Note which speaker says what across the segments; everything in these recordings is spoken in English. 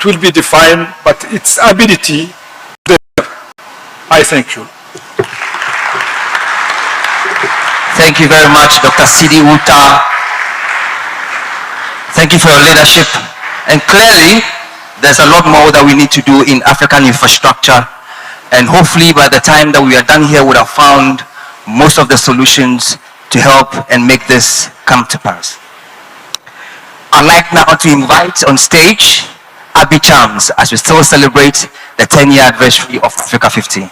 Speaker 1: it will be defined, but its ability, I thank you.
Speaker 2: Thank you very much, Dr. Sidi Uta. Thank you for your leadership. And clearly, there's a lot more that we need to do in African infrastructure. And hopefully by the time that we are done here, we would have found most of the solutions to help and make this come to pass. I'd like now to invite on stage Abby Chams as we still celebrate the 10-year anniversary of Africa50.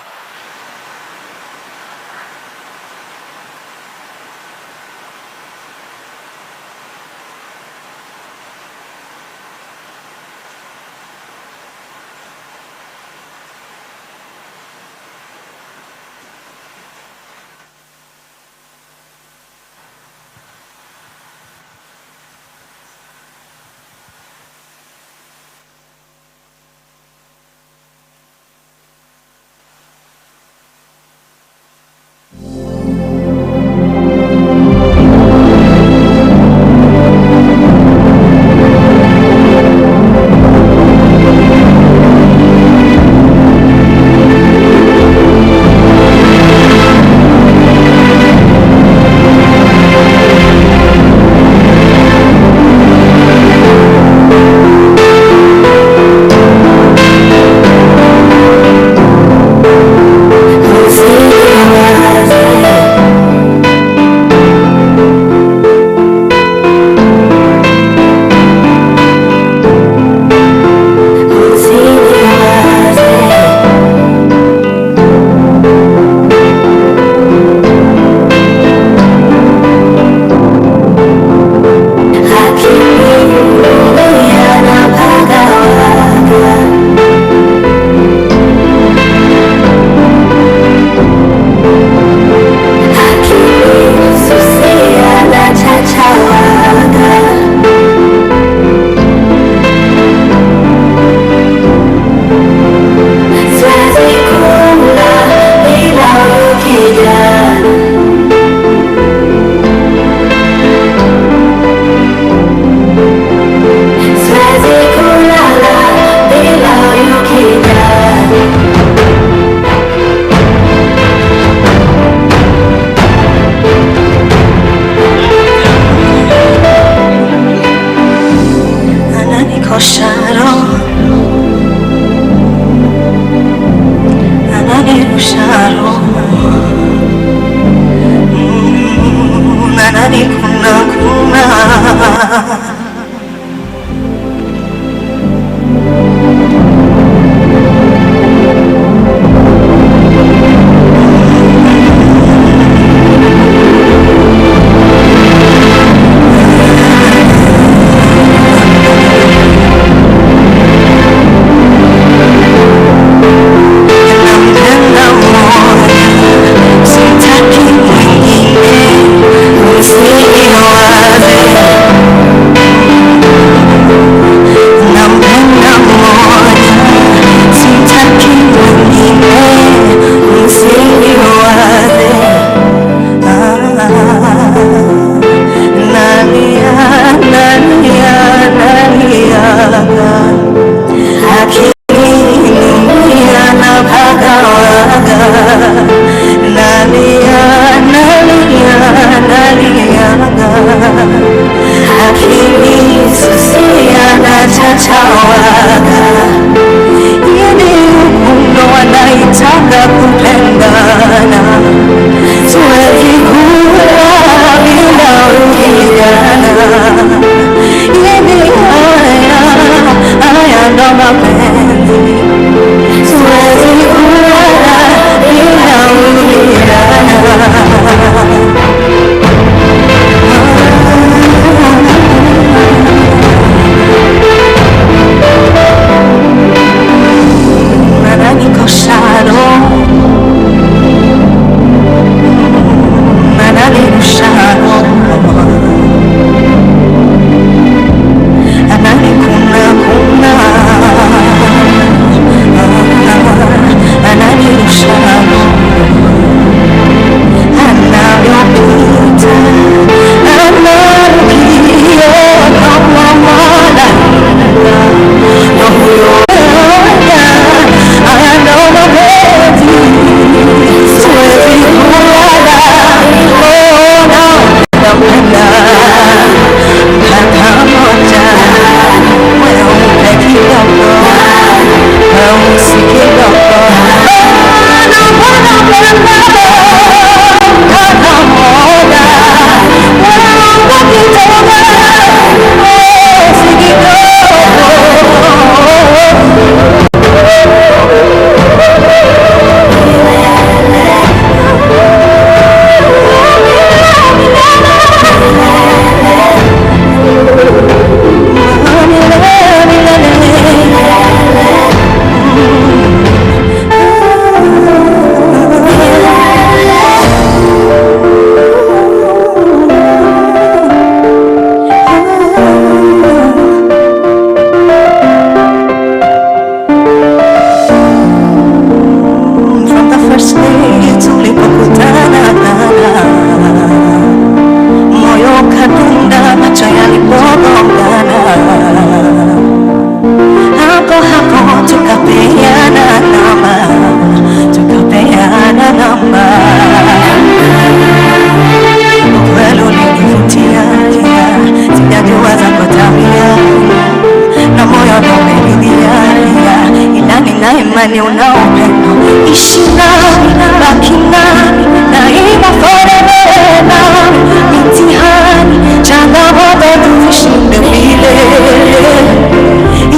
Speaker 3: imani unaopenda. Ishi nami, baki nami, daima forever nami. Mitihani, changamoto tuzishinde milele.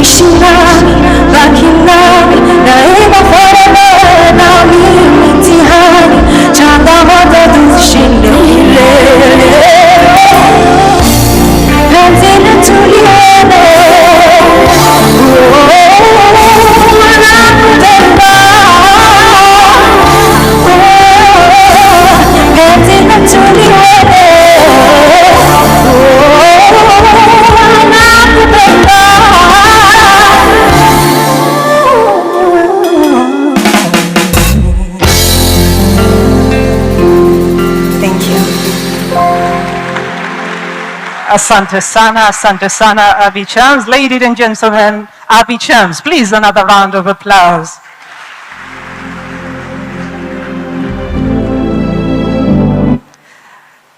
Speaker 3: Ishi nami, baki nami, daima forever nami. Mitihani, changamoto tuzishinde milele. Penzi tulione, wanakupenda. Penzi tulione, wanakupenda. Thank you.
Speaker 4: Asante sana, Abby Chams. Ladies and gentlemen, Abby Chams, please another round of applause.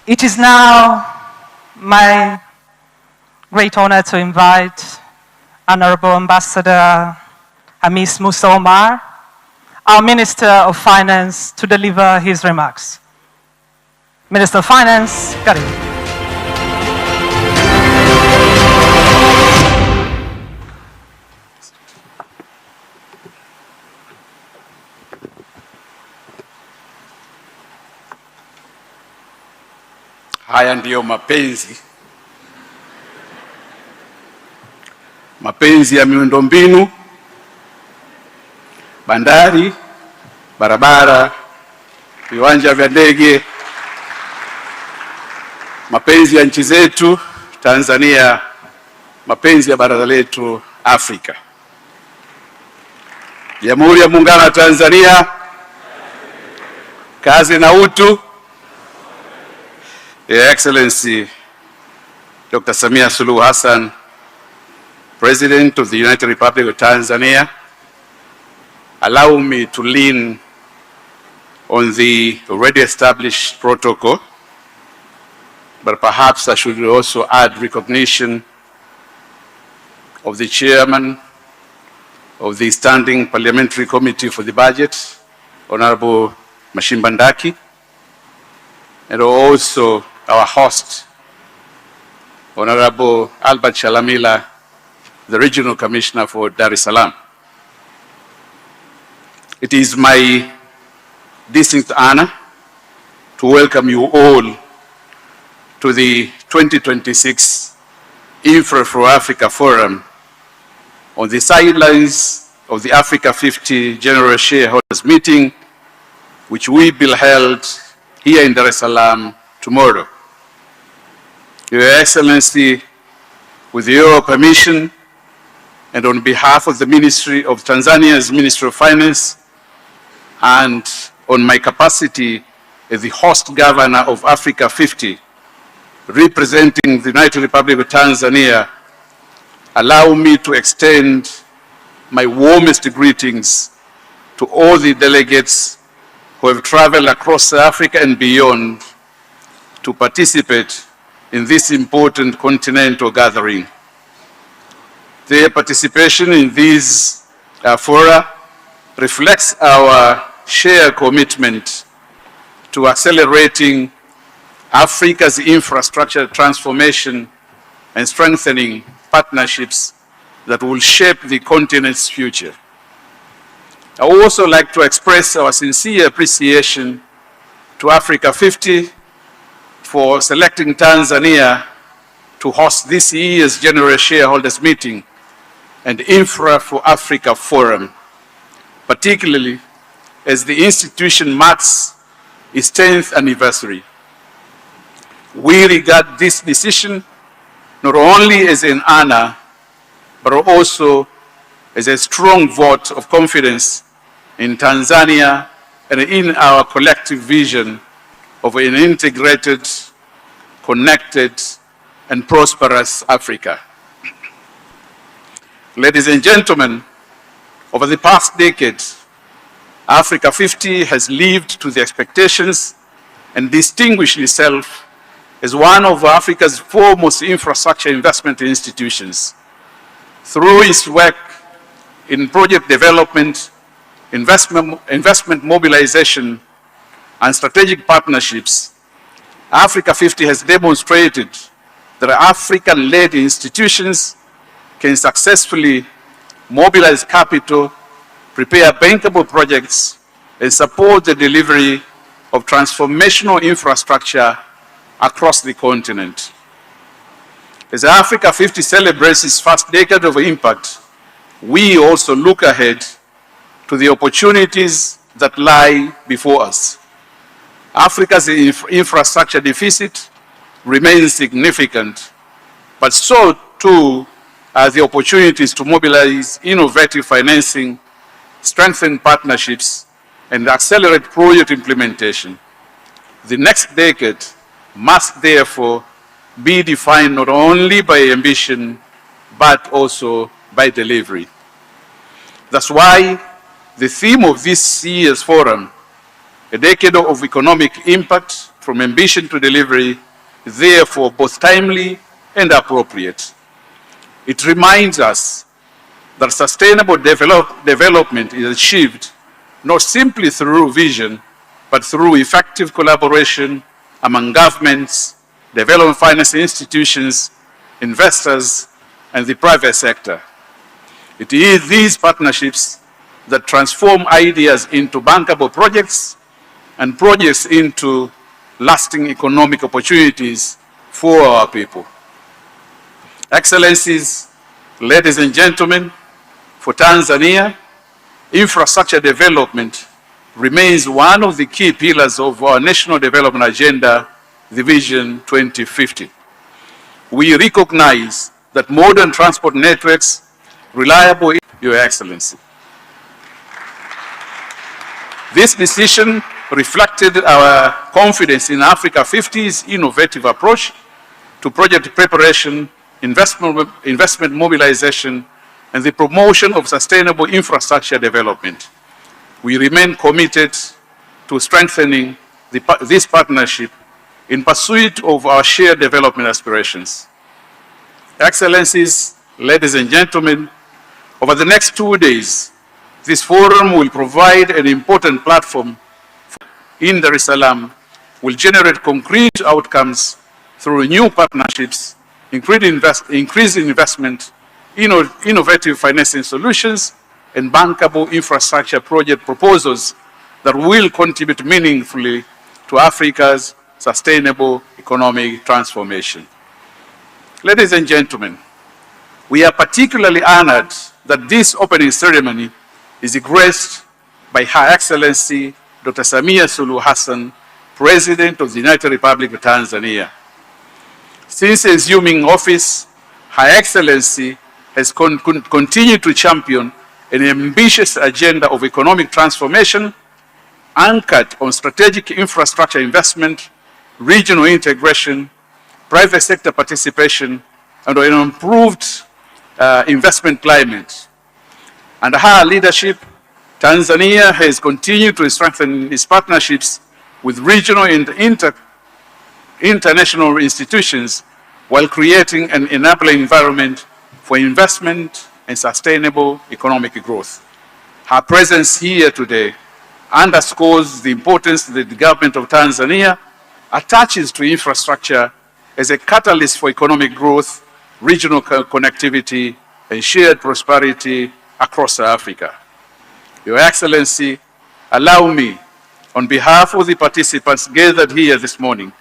Speaker 4: It is now my great honor to invite Honorable Ambassador Hamis Musa Omar, our Minister of Finance, to deliver his remarks. Minister of Finance, Karim.
Speaker 1: Haya ndiyo mapenzi ya miundombinu, bandari, barabara, viwanja vya ndege, mapenzi ya nchi zetu Tanzania, mapenzi ya bara letu Afrika. Jamhuri ya Muungano wa Tanzania, kazi na utu. Your Excellency Dr. Samia Suluhu Hassan, President of the United Republic of Tanzania, allow me to lean on the already established protocol, but perhaps I should also add recognition of the Chairman of the Standing Parliamentary Committee for the Budget, Honorable Mashimbandaki, and also our host, Honorable Albert Shalamila, the Regional Commissioner for Dar es Salaam. It is my distinct honor to welcome you all to the 2026 Infra for Africa Forum on the sidelines of the Africa50 General Shareholders Meeting, which will be held here in Dar es Salaam tomorrow. Your Excellency, with your permission and on behalf of the Ministry of Tanzania's Ministry of Finance and on my capacity as the host governor of Africa50, representing the United Republic of Tanzania, allow me to extend my warmest greetings to all the delegates who have traveled across Africa and beyond to participate in this important continental gathering. Their participation in these fora reflects our shared commitment to accelerating Africa's infrastructure transformation and strengthening partnerships that will shape the continent's future. I would also like to express our sincere appreciation to Africa50 for selecting Tanzania to host this year's General Shareholders Meeting and Infra for Africa Forum, particularly as the institution marks its 10th anniversary. We regard this decision not only as an honor, but also as a strong vote of confidence in Tanzania and in our collective vision of an integrated, connected, and prosperous Africa. Ladies and gentlemen, over the past decade, Africa50 has lived to the expectations and distinguished itself as one of Africa's foremost infrastructure investment institutions. Through its work in project development, investment mobilization, and strategic partnerships, Africa50 has demonstrated that African-led institutions can successfully mobilize capital, prepare bankable projects, and support the delivery of transformational infrastructure across the continent. As Africa50 celebrates its first decade of impact, we also look ahead to the opportunities that lie before us. Africa's infrastructure deficit remains significant, but so too are the opportunities to mobilize innovative financing, strengthen partnerships, and accelerate project implementation. The next decade must therefore be defined not only by ambition, but also by delivery. That's why the theme of this year's forum, a decade of economic impact from ambition to delivery, is therefore both timely and appropriate. It reminds us that sustainable development is achieved not simply through vision, but through effective collaboration among governments, development finance institutions, investors, and the private sector. It is these partnerships that transform ideas into bankable projects and projects into lasting economic opportunities for our people. Excellencies, ladies and gentlemen, for Tanzania, infrastructure development remains one of the key pillars of our national development agenda, the Vision 2050. We recognize that modern transport networks, reliable, Your Excellency. This decision reflected our confidence in Africa50's innovative approach to project preparation, investment mobilization, and the promotion of sustainable infrastructure development. We remain committed to strengthening this partnership in pursuit of our shared development aspirations. Excellencies, ladies and gentlemen, over the next 2 days, this forum will provide an important platform in Dar es Salaam, will generate concrete outcomes through new partnerships, increased investment, innovative financing solutions, and bankable infrastructure project proposals that will contribute meaningfully to Africa's sustainable economic transformation. Ladies and gentlemen, we are particularly honored that this opening ceremony is graced by Her Excellency Dr. Samia Suluhu Hassan, President of the United Republic of Tanzania. Since assuming office, Her Excellency has continued to champion an ambitious agenda of economic transformation anchored on strategic infrastructure investment, regional integration, private sector participation, and an improved investment climate. Under her leadership, Tanzania has continued to strengthen its partnerships with regional and international institutions while creating an enabling environment for investment and sustainable economic growth. Her presence here today underscores the importance that the government of Tanzania attaches to infrastructure as a catalyst for economic growth, regional connectivity, and shared prosperity across Africa. Your Excellency, allow me, on behalf of the participants gathered here this morning,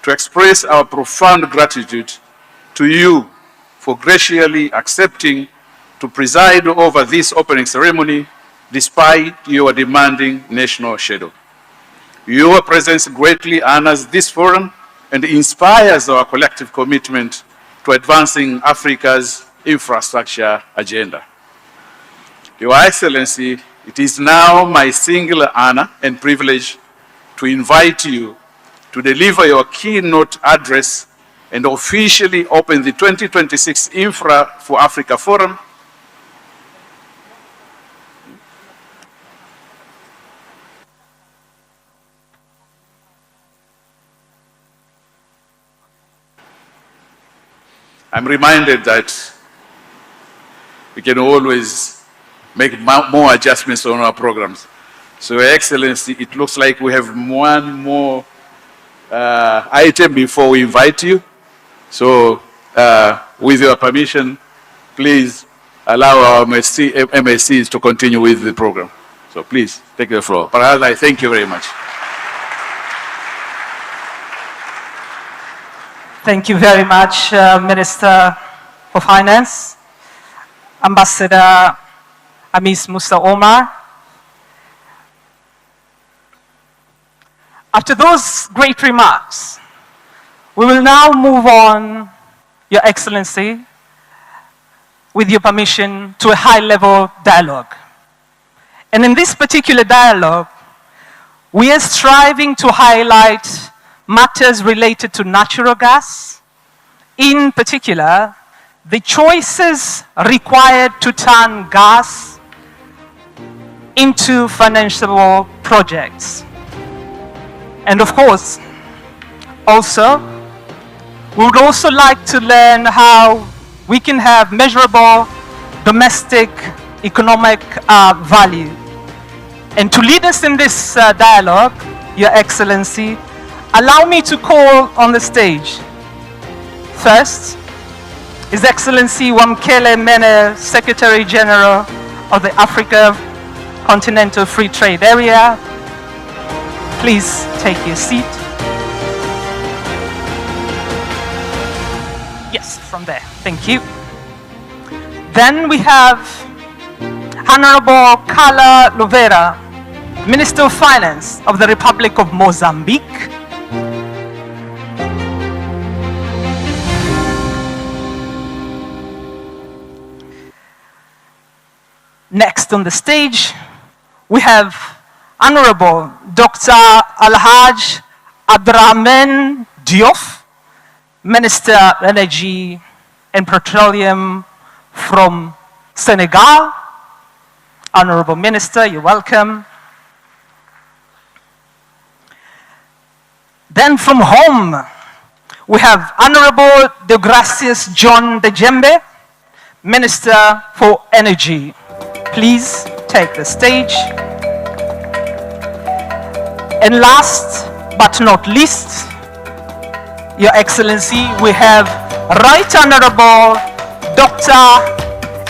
Speaker 1: to express our profound gratitude to you for graciously accepting to preside over this opening ceremony despite your demanding national schedule. Your presence greatly honors this forum and inspires our collective commitment to advancing Africa's infrastructure agenda. Your Excellency, it is now my singular honor and privilege to invite you to deliver your keynote address and officially open the 2026 Infra for Africa Forum. I'm reminded that we can always make more adjustments on our programs. So, Your Excellency, it looks like we have one more item before we invite you. So, with your permission, please allow our MSCs to continue with the program. So please, take the floor. Perhaps I thank you very much.
Speaker 4: Thank you very much, Minister for Finance, Ambassador Amis Musa Omar. After those great remarks, we will now move on, Your Excellency, with your permission, to a high-level dialogue. And in this particular dialogue, we are striving to highlight matters related to natural gas, in particular, the choices required to turn gas into financiable projects. And of course, also, we would also like to learn how we can have measurable domestic economic value. And to lead us in this dialogue, Your Excellency, allow me to call on the stage, first, His Excellency Wamkele Mene, Secretary General of the Africa Continental Free Trade Area. Please take your seat. Yes, from there. Thank you. Then we have Honorable Carla Lovera, Minister of Finance of the Republic of Mozambique. Next on the stage, we have Honorable Dr. Alhaj Abdrahman Diouf, Minister of Energy and Petroleum from Senegal. Honorable Minister, you're welcome. Then from home, we have Honorable De Gracias John Dejembe, Minister for Energy. Please take the stage. And last but not least, Your Excellency, we have Right Honorable Dr.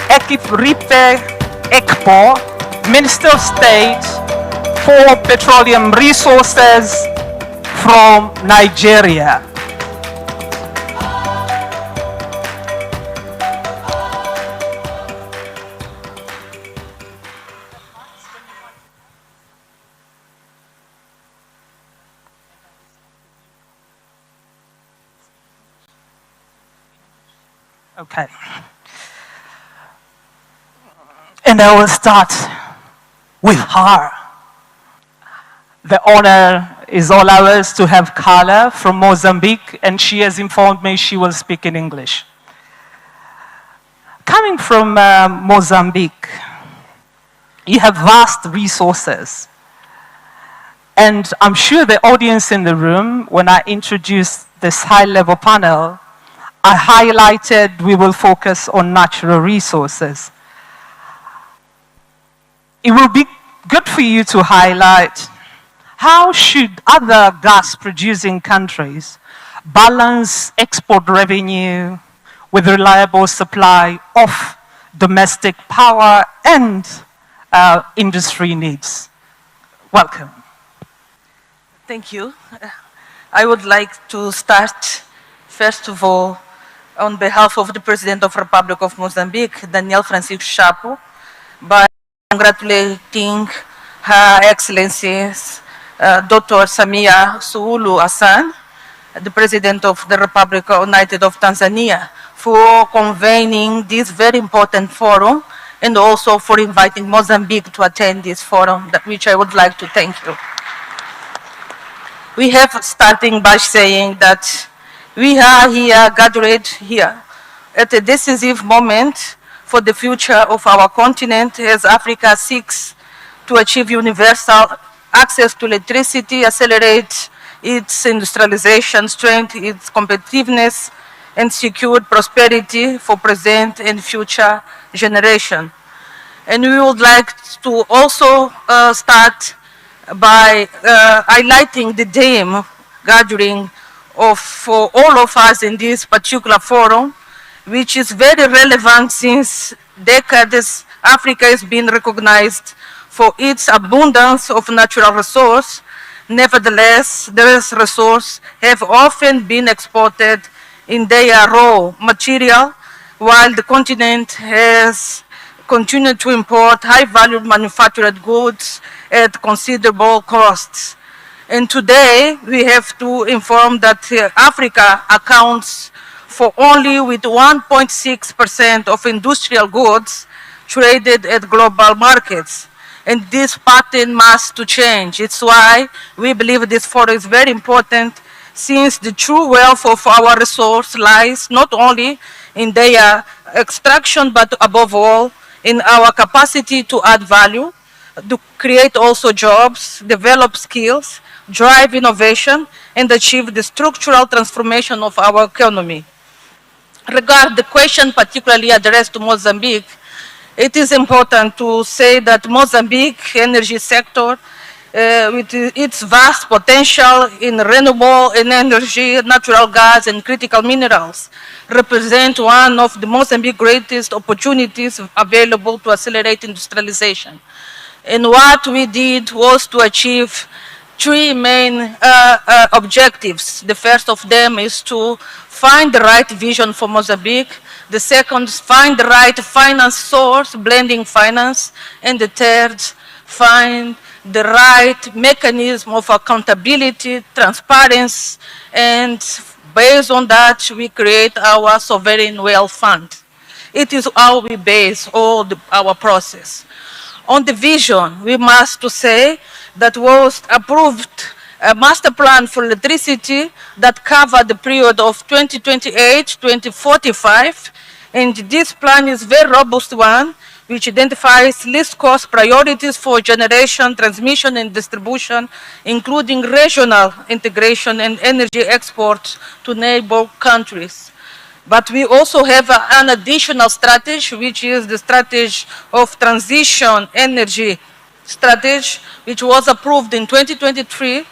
Speaker 4: Akifungua Ekpo, Minister of State for Petroleum Resources from Nigeria. Okay. And I will start with her. The honor is all ours to have Carla from Mozambique, and she has informed me she will speak in English. Coming from Mozambique, you have vast resources. And I'm sure the audience in the room, when I introduced this high-level panel, I highlighted we will focus on natural resources. It will be good for you to highlight how should other gas-producing countries balance export revenue with reliable supply of domestic power and industry needs. Welcome.
Speaker 5: Thank you. I would like to start, first of all, on behalf of the President of the Republic of Mozambique, Daniel Francisco Chapo, by congratulating Her Excellencies Dr. Samia Suluhu Hassan, the President of the Republic United of Tanzania, for convening this very important forum and also for inviting Mozambique to attend this forum, which I would like to thank you. We have starting by saying that we are here, gathered here, at a decisive moment for the future of our continent as Africa seeks to achieve universal access to electricity, accelerate its industrialization, strengthen its competitiveness, and secure prosperity for present and future generations. And we would like to also start by highlighting the theme gathering for all of us in this particular forum, which is very relevant since decades. Africa has been recognized for its abundance of natural resource. Nevertheless, these resources have often been exported in their raw material, while the continent has continued to import high-value manufactured goods at considerable costs. And today, we have to inform that Africa accounts for only with 1.6% of industrial goods traded at global markets. And this pattern must to change. It's why we believe this forum is very important, since the true wealth of our resource lies not only in their extraction, but above all, in our capacity to add value, to create also jobs, develop skills, drive innovation, and achieve the structural transformation of our economy. Regarding the question particularly addressed to Mozambique, it is important to say that Mozambique energy sector, with its vast potential in renewable energy, natural gas, and critical minerals, represent one of the Mozambique's greatest opportunities available to accelerate industrialization. And what we did was to achieve three main objectives. The first of them is to find the right vision for Mozambique. The second is find the right finance source, blending finance. And the third, find the right mechanism of accountability, transparency, and based on that, we create our sovereign wealth fund. It is how we base all our process. On the vision, we must to say that was approved a master plan for electricity that covered the period of 2028-2045, and this plan is a very robust one, which identifies least cost priorities for generation, transmission, and distribution, including regional integration and energy exports to neighbor countries. But we also have an additional strategy, which is the strategy of transition energy strategy, which was approved in 2023.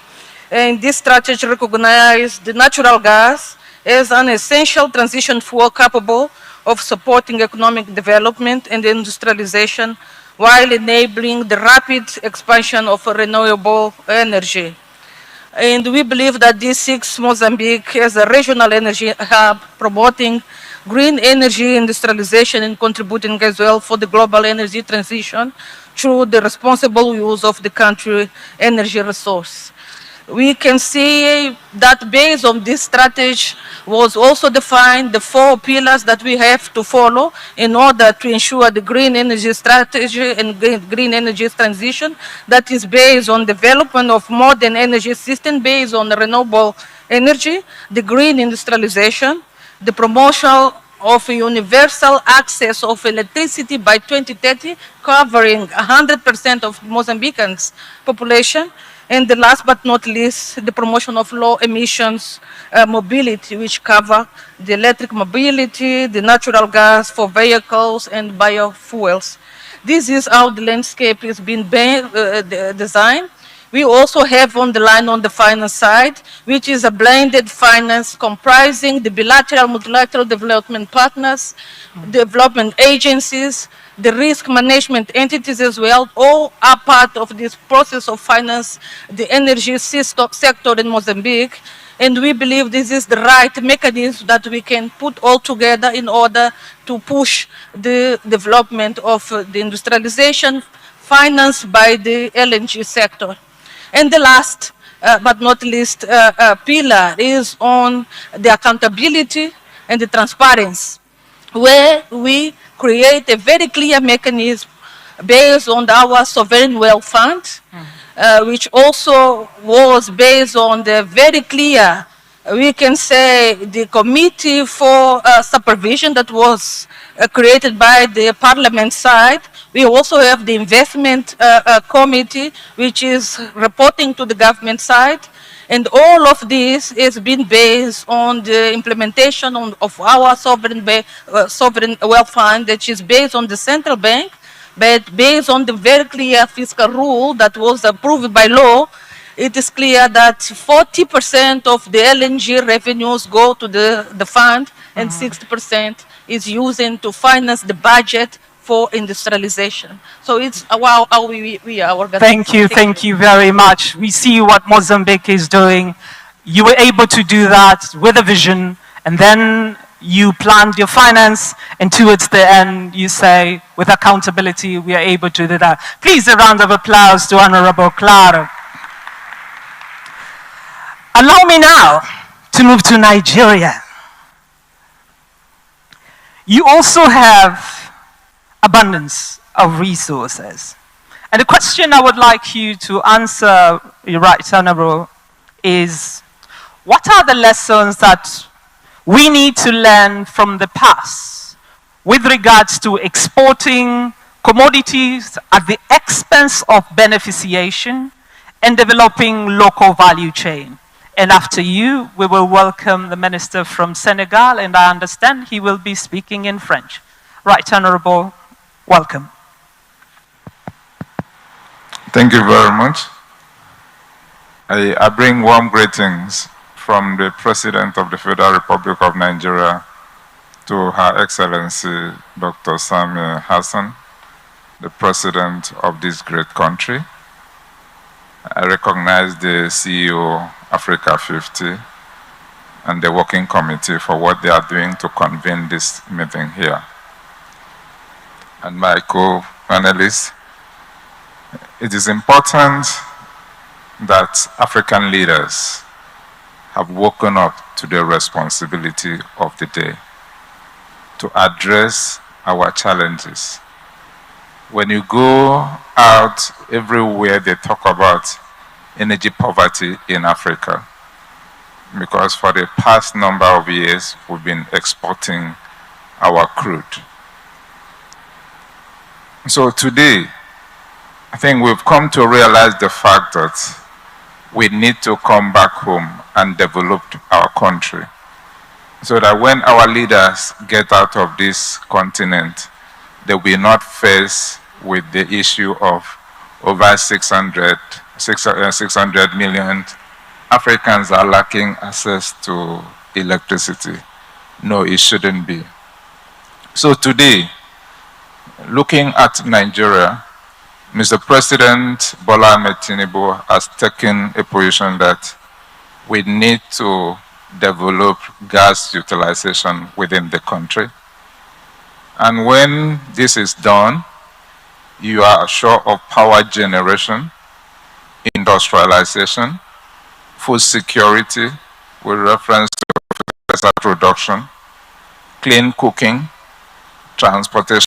Speaker 5: And this strategy recognized the natural gas as an essential transition fuel capable of supporting economic development and industrialization while enabling the rapid expansion of renewable energy. And we believe that this seeks Mozambique as a regional energy hub, promoting green energy industrialization and contributing as well for the global energy transition through the responsible use of the country's energy resource. We can see that based on this strategy was also defined the 4 pillars that we have to follow in order to ensure the green energy strategy and green energy transition that is based on development of modern energy system based on renewable energy, the green industrialization, the promotion of universal access of electricity by 2030, covering 100% of Mozambicans' population, and the last but not least, the promotion of low emissions mobility, which cover the electric mobility, the natural gas for vehicles, and biofuels. This is how the landscape is being designed. We also have on the line on the finance side, which is a blended finance comprising the bilateral, multilateral development partners, development agencies, the risk management entities as well, all are part of this process of finance, the energy sector in Mozambique. And we believe this is the right mechanism that we can put all together in order to push the development of the industrialization financed by the LNG sector. And the last but not least pillar is on the accountability and the transparency, where we create a very clear mechanism based on our sovereign wealth fund, which also was based on the very clear, we can say, the committee for supervision that was created by the parliament side. We also have the investment committee, which is reporting to the government side. And all of this is being based on the implementation of our sovereign wealth fund, which is based on the central bank, But based on the very clear fiscal rule that was approved by law, it is clear that 40% of the LNG revenues go to the fund and 60% is using to finance the budget for industrialization. So it's how we are organizing.
Speaker 4: Thank you very much. We see what Mozambique is doing. You were able to do that with a vision, and then you planned your finance, and towards the end, you say, with accountability, we are able to do that. Please, a round of applause to Honorable Claro. Allow me now to move to Nigeria. You also have abundance of resources. And the question I would like you to answer, your Right Honorable, is what are the lessons that we need to learn from the past with regards to exporting commodities at the expense of beneficiation and developing local value chain? And after you, we will welcome the Minister from Senegal, and I understand he will be speaking in French. Right Honorable, welcome.
Speaker 6: Thank you very much. I bring warm greetings from the President of the Federal Republic of Nigeria to Her Excellency Dr. Samia Hassan, the President of this great country. I recognize the CEO Africa50 and the working committee for what they are doing to convene this meeting here. And my co-panelists, it is important that African leaders have woken up to the responsibility of the day to address our challenges. When you go out everywhere, they talk about energy poverty in Africa, because for the past number of years, we've been exporting our crude. So today, I think we've come to realize the fact that we need to come back home and develop our country, so that when our leaders get out of this continent, they will not face with the issue of over 600 million Africans are lacking access to electricity. No, it shouldn't be. So today, looking at Nigeria, Mr. President Bola Ahmed Tinubu has taken a position that we need to develop gas utilization within the country. And when this is done, you are assured of power generation, industrialization, food security with reference to fertilizer production, clean cooking, transportation.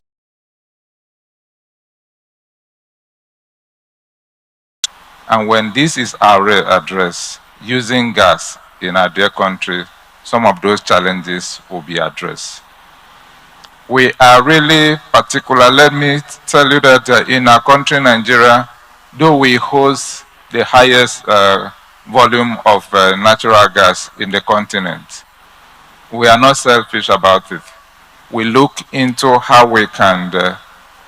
Speaker 6: And when this is addressed, using gas in our dear country, some of those challenges will be addressed. We are really particular. Let me tell you that in our country, Nigeria, though we host the highest volume of natural gas in the continent, we are not selfish about it. We look into how we can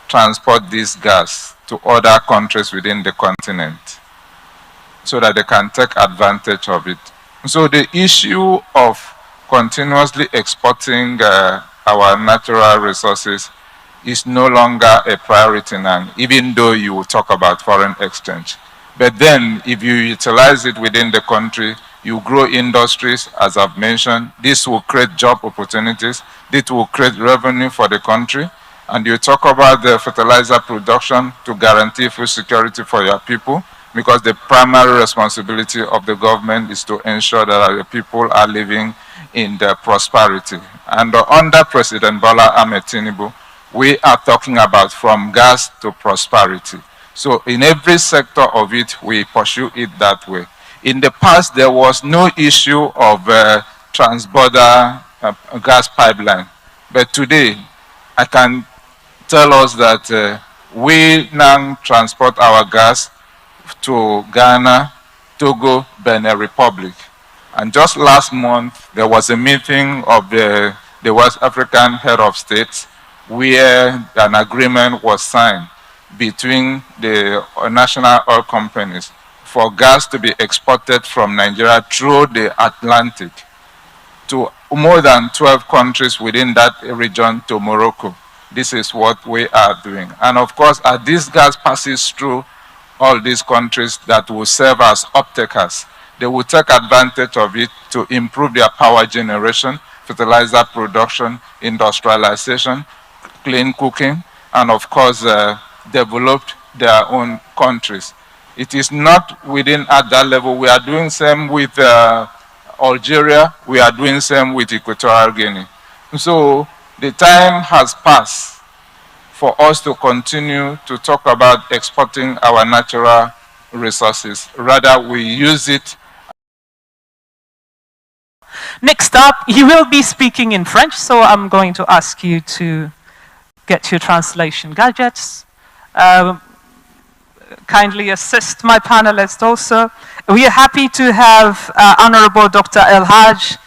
Speaker 6: transport this gas to other countries within the continent, so that they can take advantage of it. So the issue of continuously exporting our natural resources is no longer a priority now, even though you talk about foreign exchange. But then, if you utilize it within the country, you grow industries, as I've mentioned. This will create job opportunities. This will create revenue for the country. And you talk about the fertilizer production to guarantee food security for your people, because the primary responsibility of the government is to ensure that our people are living in the prosperity. And under President Bola Ahmed Tinubu, we are talking about from gas to prosperity. So in every sector of it, we pursue it that way. In the past, there was no issue of transborder gas pipeline. But today, I can tell us that we now transport our gas to Ghana, Togo, Benin Republic. And just last month, there was a meeting of the West African head of states where an agreement was signed between the national oil companies for gas to be exported from Nigeria through the Atlantic to more than 12 countries within that region to Morocco. This is what we are doing. And of course, as this gas passes through all these countries that will serve as off-takers, they will take advantage of it to improve their power generation, fertilizer production, industrialization, clean cooking, and of course, develop their own countries. It is not within at that level. We are doing same with Algeria. We are doing same with Equatorial Guinea. So the time has passed for us to continue to talk about exporting our natural resources. Rather, we use it.
Speaker 4: Next up, he will be speaking in French, so I'm going to ask you to get your translation gadgets. Kindly assist my panelists also. We are happy to have Honorable Dr. El Haj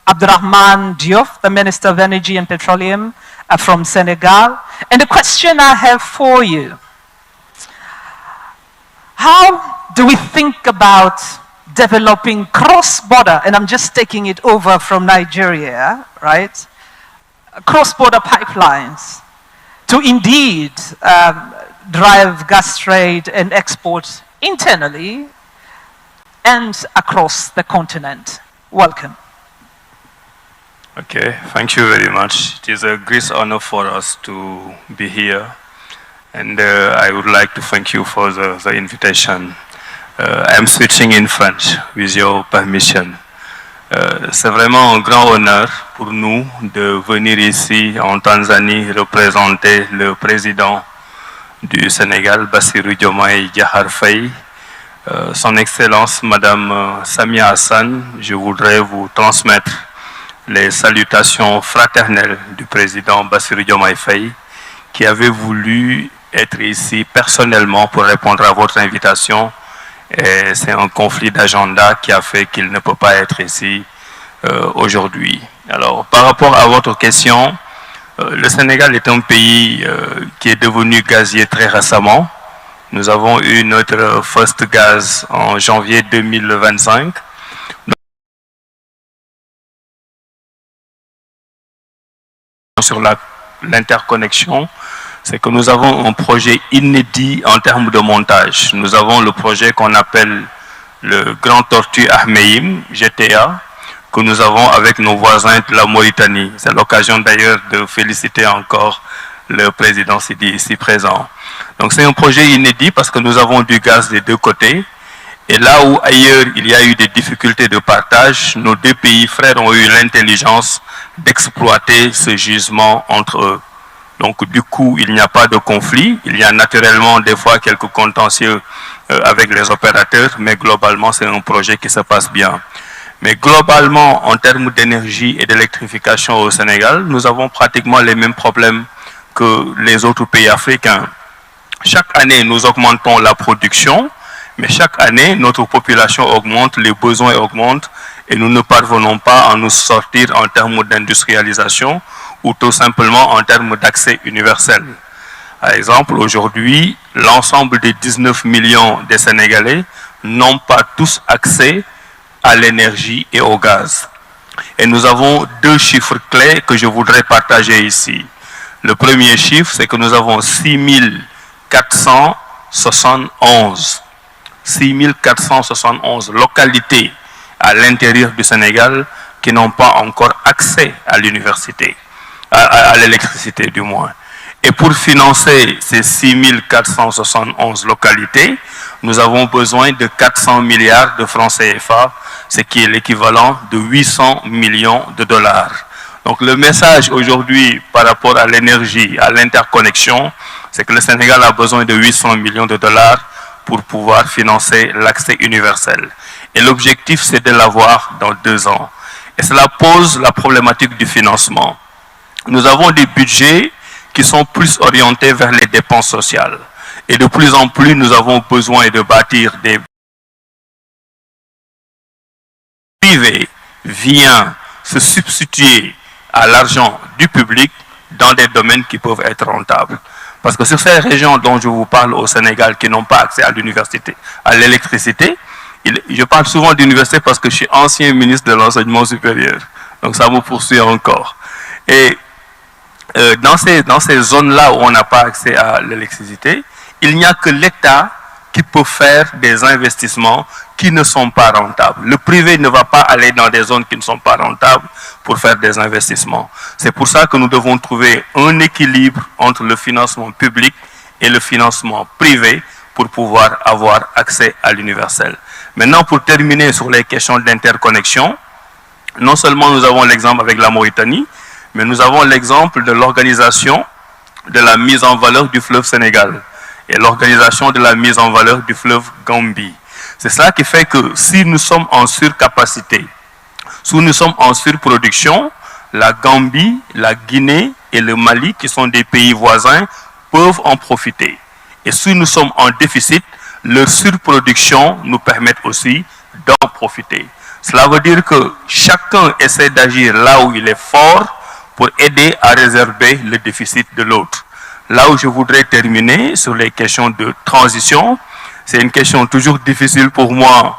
Speaker 4: Abdurrahman Diouf, the Minister of Energy and Petroleum from Senegal. And the question I have for you, how do we think about developing cross-border, and I'm just taking it over from Nigeria, right? Cross-border pipelines to indeed drive gas trade and export internally and across the continent. Welcome.
Speaker 7: Okay, thank you very much. It is a great honor for us to be here, and I would like to thank you for the invitation. I'm switching in French, with your permission. C'est vraiment un grand honneur pour nous de venir ici en Tanzanie représenter le président du Sénégal, Bassirou Diomaye Diakhar Faye, son Excellence Madame Samia Hassan. Je voudrais vous transmettre les salutations fraternelles du président Bassirou Diomaye Faye, qui avait voulu être ici personnellement pour répondre à votre invitation. Et c'est un conflit d'agenda qui a fait qu'il ne peut pas être ici aujourd'hui. Alors, par rapport à votre question, le Sénégal est un pays qui est devenu gazier très récemment. Nous avons eu notre first gaz en janvier 2025. Sur l'interconnexion, c'est que nous avons un projet inédit en termes de montage. Nous avons le projet qu'on appelle le Grand Tortue Ahmeyim, GTA, que nous avons avec nos voisins de la Mauritanie. C'est l'occasion d'ailleurs de féliciter encore le président Sidi ici présent. Donc c'est un projet inédit parce que nous avons du gaz des deux côtés. Et là où ailleurs il y a eu des difficultés de partage, nos deux pays frères ont eu l'intelligence d'exploiter ce gisement entre eux. Donc du coup, il n'y a pas de conflit. Il y a naturellement des fois quelques contentieux avec les opérateurs, mais globalement, c'est un projet qui se passe bien. Mais globalement, en termes d'énergie et d'électrification au Sénégal, nous avons pratiquement les mêmes problèmes que les autres pays africains. Chaque année, nous augmentons la production, mais chaque année, notre population augmente, les besoins augmentent, et nous ne parvenons pas à nous sortir en termes d'industrialisation ou tout simplement en termes d'accès universel. Par exemple, aujourd'hui, l'ensemble des 19 millions de Sénégalais n'ont pas tous accès à l'énergie et au gaz. Et nous avons deux chiffres clés que je voudrais partager ici. Le premier chiffre, c'est que nous avons 6471 localités à l'intérieur du Sénégal qui n'ont pas encore accès à l'université, à l'électricité du moins. Et pour financer ces 6471 localités, nous avons besoin de 400 milliards de francs CFA, ce qui est l'équivalent de 800 millions de dollars. Donc le message aujourd'hui par rapport à l'énergie, à l'interconnexion, c'est que le Sénégal a besoin de 800 millions de dollars pour pouvoir financer l'accès universel. Et l'objectif, c'est de l'avoir dans 2 ans. Et cela pose la problématique du financement. Nous avons des budgets qui sont plus orientés vers les dépenses sociales. Et de plus en plus, nous avons besoin de bâtir des privés vient se substituer à l'argent du public dans des domaines qui peuvent être rentables. Parce que sur ces régions dont je vous parle au Sénégal qui n'ont pas accès à l'université, à l'électricité, je parle souvent d'université parce que je suis ancien ministre de l'enseignement supérieur. Donc ça me poursuit encore. Et dans ces zones-là où on n'a pas accès à l'électricité, il n'y a que l'État qui peut faire des investissements qui ne sont pas rentables. Le privé ne va pas aller dans des zones qui ne sont pas rentables pour faire des investissements. C'est pour ça que nous devons trouver un équilibre entre le financement public et le financement privé pour pouvoir avoir accès à l'universel. Maintenant, pour terminer sur les questions d'interconnexion, non seulement nous avons l'exemple avec la Mauritanie, mais nous avons l'exemple de l'organisation de la mise en valeur du fleuve Sénégal et l'organisation de la mise en valeur du fleuve Gambie. C'est cela qui fait que si nous sommes en surcapacité, si nous sommes en surproduction, la Gambie, la Guinée et le Mali, qui sont des pays voisins, peuvent en profiter. Et si nous sommes en déficit, leur surproduction nous permet aussi d'en profiter. Cela veut dire que chacun essaie d'agir là où il est fort pour aider à réserver le déficit de l'autre. Là où je voudrais terminer sur les questions de transition, c'est une question toujours difficile pour moi,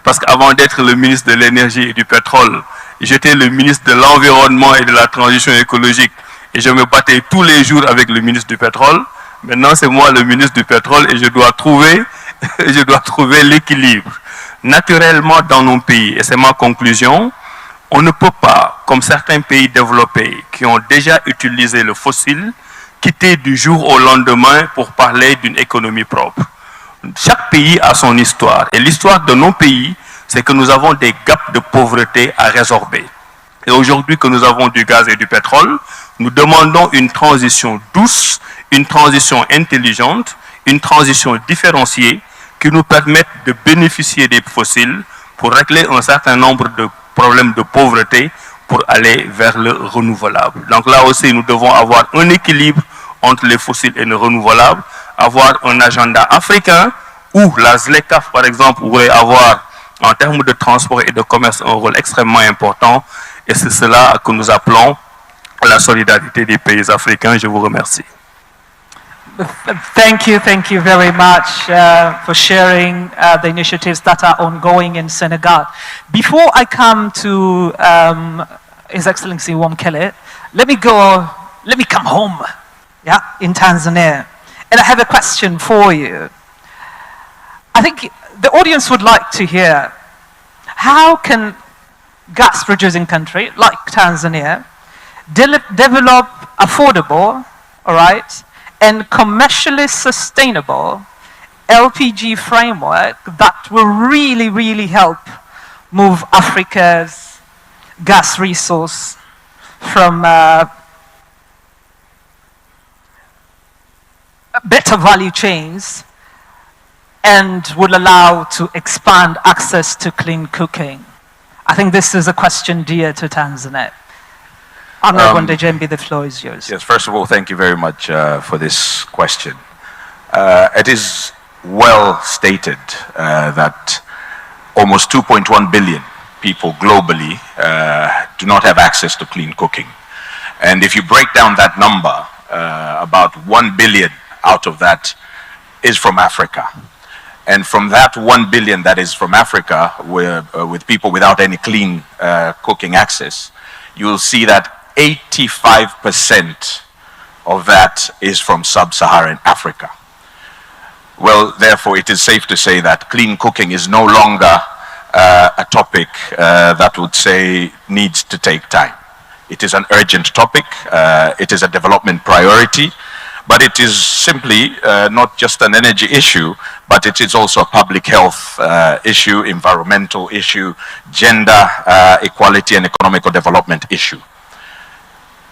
Speaker 7: parce qu'avant d'être le ministre de l'énergie et du pétrole, j'étais le ministre de l'environnement et de la transition écologique, et je me battais tous les jours avec le ministre du pétrole. Maintenant, c'est moi le ministre du pétrole et je dois trouver l'équilibre. Naturellement, dans nos pays, et c'est ma conclusion, on ne peut pas, comme certains pays développés qui ont déjà utilisé le fossile, quitter du jour au lendemain pour parler d'une économie propre. Chaque pays a son histoire. Et l'histoire de nos pays, c'est que nous avons des gaps de pauvreté à résorber. Et aujourd'hui que nous avons du gaz et du pétrole, nous demandons une transition douce, une transition intelligente, une transition différenciée qui nous permette de bénéficier des fossiles pour régler un certain nombre de problèmes de pauvreté pour aller vers le renouvelable. Donc là aussi, nous devons avoir un équilibre entre les fossiles et le renouvelable, avoir un agenda africain où la ZLECAf, par exemple, pourrait avoir, en termes de transport et de commerce, un rôle extrêmement important. Et c'est cela que nous appelons la solidarité des pays africains. Je vous remercie.
Speaker 4: Thank you very much for sharing the initiatives that are ongoing in Senegal. Before I come to His Excellency Wamkele, let me come home, yeah, in Tanzania. And I have a question for you. I think the audience would like to hear, how can gas-producing country like Tanzania develop affordable, all right, and commercially sustainable LPG framework that will really, really help move Africa's gas resource from better value chains and will allow to expand access to clean cooking. I think this is a question dear to Tanzania. Honorable Ndejembi, the floor is yours.
Speaker 8: Yes, first of all, thank you very much for this question. It is well stated that almost 2.1 billion people globally do not have access to clean cooking. And if you break down that number, about 1 billion out of that is from Africa. And from that 1 billion that is from Africa, with people without any clean cooking access, you will see that 85% of that is from sub-Saharan Africa. Well, therefore, it is safe to say that clean cooking is no longer a topic that would say needs to take time. It is an urgent topic, it is a development priority, but it is simply not just an energy issue, but it is also a public health issue, environmental issue, gender equality and economical development issue.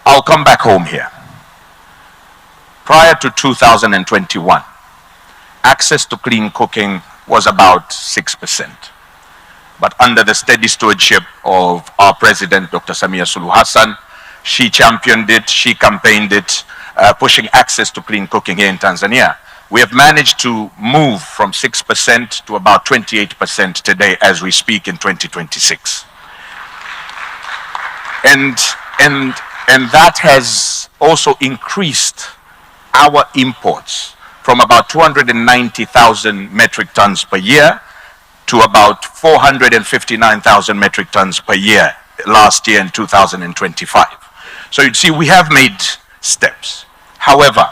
Speaker 8: I'll come back home here. Prior to 2021, access to clean cooking was about 6%. But under the steady stewardship of our president, Dr. Samia Suluhu Hassan, she championed it, she campaigned it, pushing access to clean cooking here in Tanzania. We have managed to move from 6% to about 28% today as we speak in 2026. And that has also increased our imports from about 290,000 metric tons per year to about 459,000 metric tons per year last year in 2025. So you see, we have made steps. However,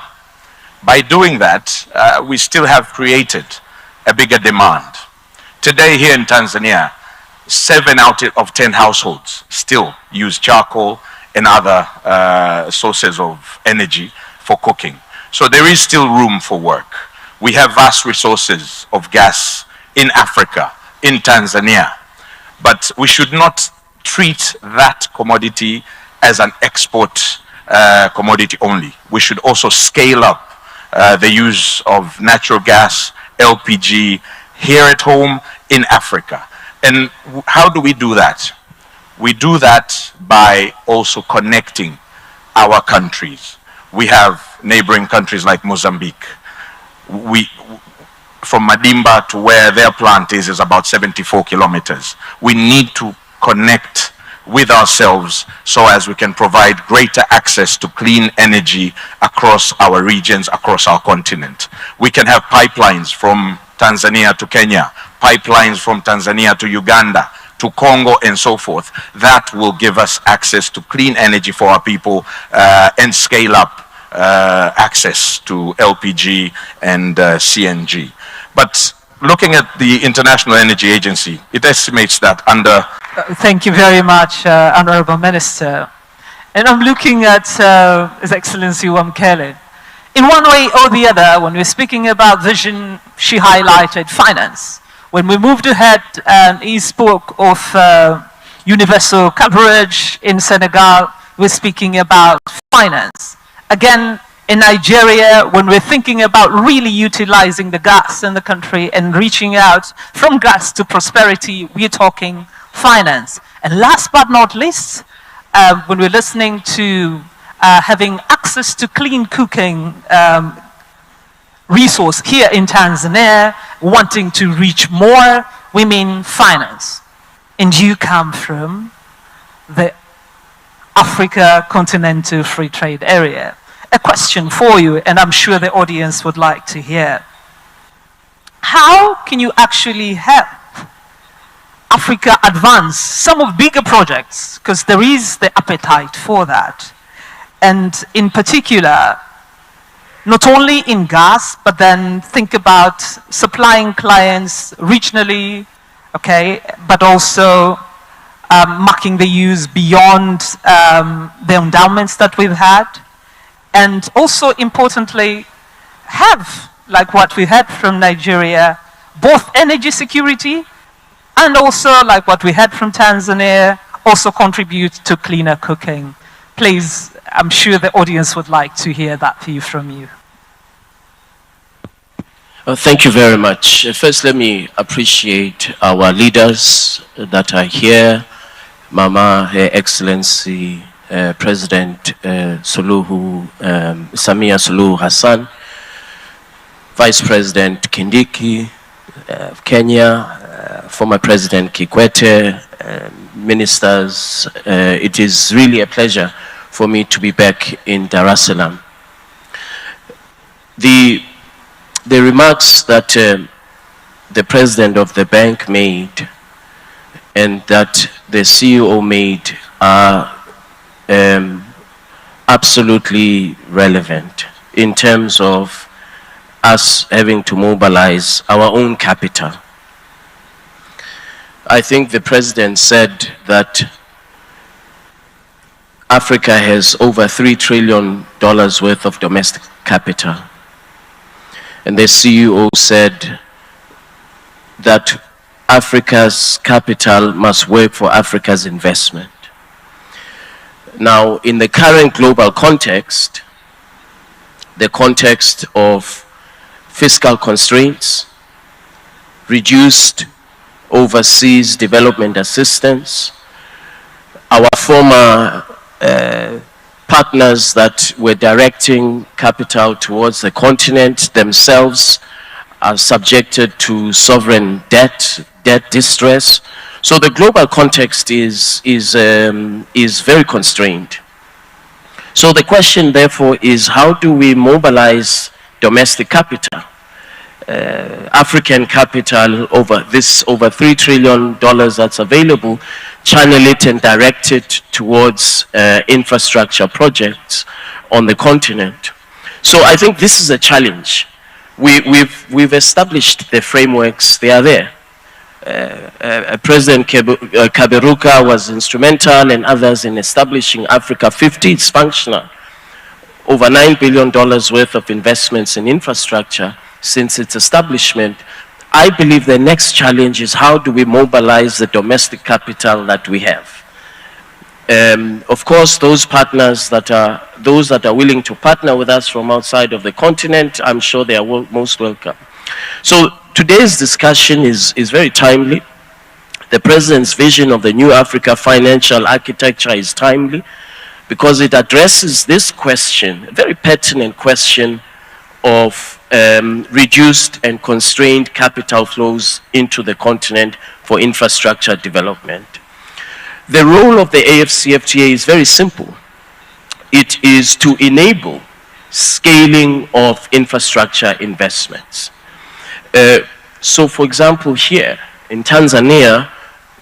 Speaker 8: by doing that, we still have created a bigger demand. Today here in Tanzania, 7 out of 10 households still use charcoal and other sources of energy for cooking. So there is still room for work. We have vast resources of gas in Africa, in Tanzania, but we should not treat that commodity as an export commodity only. We should also scale up the use of natural gas, LPG, here at home in Africa. And how do we do that? We do that by also connecting our countries. We have neighboring countries like Mozambique. From Madimba to where their plant is about 74 kilometers. We need to connect with ourselves so as we can provide greater access to clean energy across our regions, across our continent. We can have pipelines from Tanzania to Kenya, pipelines from Tanzania to Uganda, to Congo and so forth. That will give us access to clean energy for our people and scale up access to LPG and CNG. But looking at the International Energy Agency, it estimates that under...
Speaker 4: Thank you very much, Honorable Minister. And I'm looking at His Excellency Wamkele. In one way or the other, when we're speaking about vision, she highlighted finance. When we moved ahead and he spoke of universal coverage in Senegal, we're speaking about finance. Again, in Nigeria, when we're thinking about really utilizing the gas in the country and reaching out from gas to prosperity, we're talking finance. And last but not least, when we're listening to having access to clean cooking resource here in Tanzania, wanting to reach more, we mean finance. And you come from the Africa Continental Free Trade Area. A question for you, and I'm sure the audience would like to hear. How can you actually help Africa advance some of bigger projects? Because there is the appetite for that. And in particular, not only in gas, but then think about supplying clients regionally, okay, but also marking the use beyond the endowments that we've had. And also importantly, have, like what we had from Nigeria, both energy security and also, like what we had from Tanzania, also contribute to cleaner cooking. Please, I'm sure the audience would like to hear that view from you.
Speaker 9: Thank you very much. First, let me appreciate our leaders that are here. Mama, Her Excellency, President Samia Suluhu Hassan, Vice President Kindiki of Kenya, former President Kikwete, ministers. It is really a pleasure for me to be back in Dar es Salaam. The remarks that the President of the bank made and that the CEO made are absolutely relevant in terms of us having to mobilize our own capital. I think the President said that Africa has over $3 trillion worth of domestic capital. And the CEO said that Africa's capital must work for Africa's investment. Now, in the current global context, the context of fiscal constraints, reduced overseas development assistance, our former partners that were directing capital towards the continent themselves are subjected to sovereign debt distress. So the global context is very constrained. So the question, therefore, is how do we mobilize domestic capital, African capital, over $3 trillion that's available, channel it and direct it towards infrastructure projects on the continent. So I think this is a challenge. We've established the frameworks, they are there. President Kaberuka was instrumental, and others, in establishing Africa50. It's functional. Over $9 billion worth of investments in infrastructure since its establishment. I believe the next challenge is how do we mobilize the domestic capital that we have. Of course, those partners that are willing to partner with us from outside of the continent, I'm sure they are most welcome. So today's discussion is very timely. The President's vision of the new Africa financial architecture is timely because it addresses this question, a very pertinent question of reduced and constrained capital flows into the continent for infrastructure development. The role of the AFCFTA is very simple. It is to enable scaling of infrastructure investments. So for example, here in Tanzania,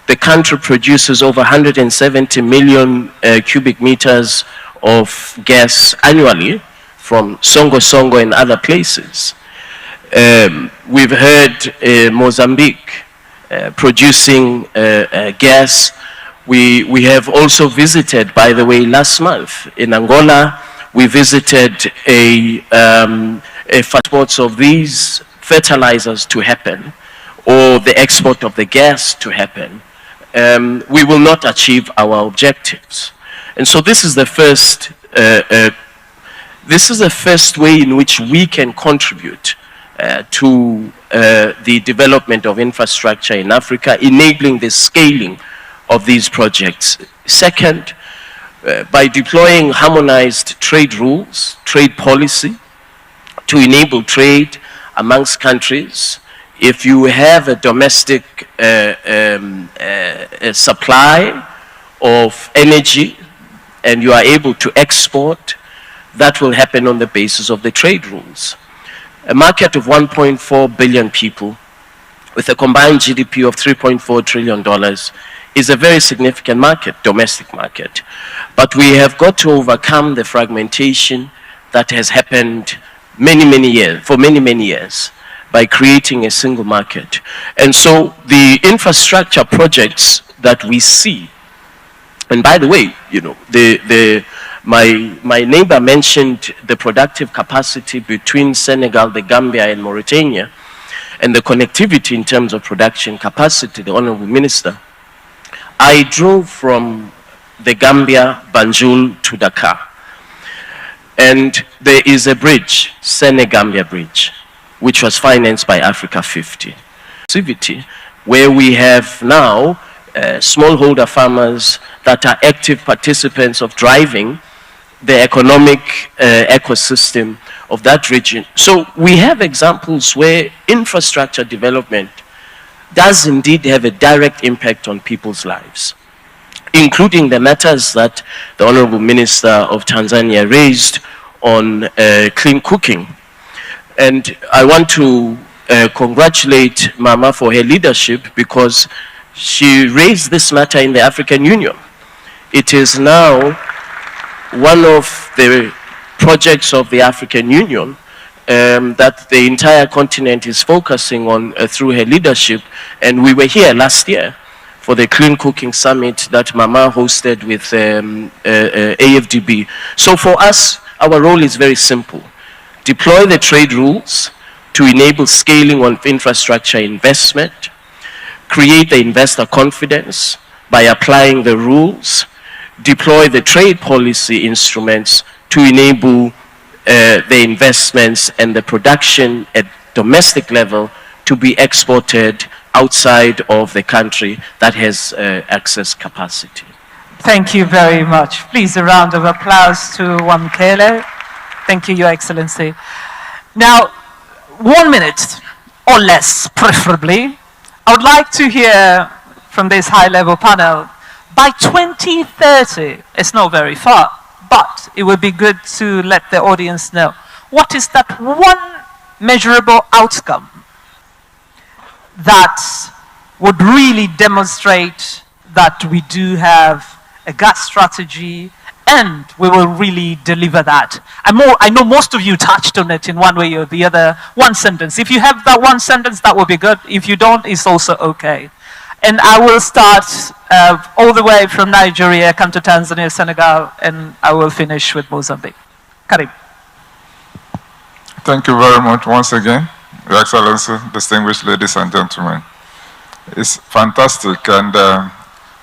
Speaker 9: the country produces over 170 million cubic meters of gas annually from Songo Songo and other places. We've heard Mozambique producing gas. We have also visited, by the way, last month in Angola, we visited a exports of these fertilizers to happen, or the export of the gas to happen. We will not achieve our objectives. And so this is the first way in which we can contribute to the development of infrastructure in Africa, enabling the scaling of these projects. Second, by deploying harmonized trade rules, trade policy, to enable trade amongst countries. If you have a domestic supply of energy and you are able to export, that will happen on the basis of the trade rules. A market of 1.4 billion people with a combined GDP of $3.4 trillion is a very significant market, domestic market. But we have got to overcome the fragmentation that has happened for many years by creating a single market. And so the infrastructure projects that we see, and by the way, you know, my neighbor mentioned the productive capacity between Senegal, the Gambia, and Mauritania, and the connectivity in terms of production capacity, the Honorable Minister. I drove from the Gambia, Banjul to Dakar. And there is a bridge, Senegambia Bridge, which was financed by Africa50, where we have now smallholder farmers that are active participants of driving the economic ecosystem of that region. So we have examples where infrastructure development does indeed have a direct impact on people's lives, including the matters that the Honorable Minister of Tanzania raised on clean cooking. And I want to congratulate Mama for her leadership because she raised this matter in the African Union. It is now one of the projects of the African Union that the entire continent is focusing on through her leadership. And we were here last year for the Clean Cooking Summit that Mama hosted with AFDB. So for us, our role is very simple. Deploy the trade rules to enable scaling of infrastructure investment, create the investor confidence by applying the rules, deploy the trade policy instruments to enable the investments and the production at domestic level to be exported outside of the country that has access capacity.
Speaker 4: Thank you very much. Please, a round of applause to Wamkele. Thank you, Your Excellency. Now, 1 minute or less, preferably. I would like to hear from this high-level panel, by 2030, it's not very far, but it would be good to let the audience know, what is that one measurable outcome that would really demonstrate that we do have a gas strategy and we will really deliver that? I know most of you touched on it in one way or the other. One sentence. If you have that one sentence, that would be good. If you don't, it's also okay. And I will start all the way from Nigeria, come to Tanzania, Senegal, and I will finish with Mozambique. Karim.
Speaker 6: Thank you very much once again, Your Excellency, distinguished ladies and gentlemen. It's fantastic, and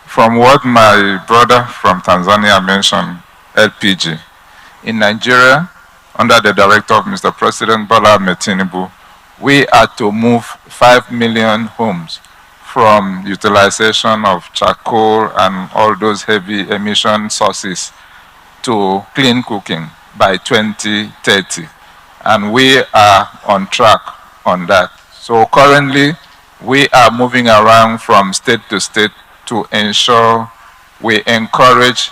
Speaker 6: from what my brother from Tanzania mentioned, LPG. In Nigeria, under the directive of Mr. President Bola Ahmed Tinubu, we are to move 5 million homes from utilization of charcoal and all those heavy emission sources to clean cooking by 2030. And we are on track on that. So currently, we are moving around from state to state to ensure we encourage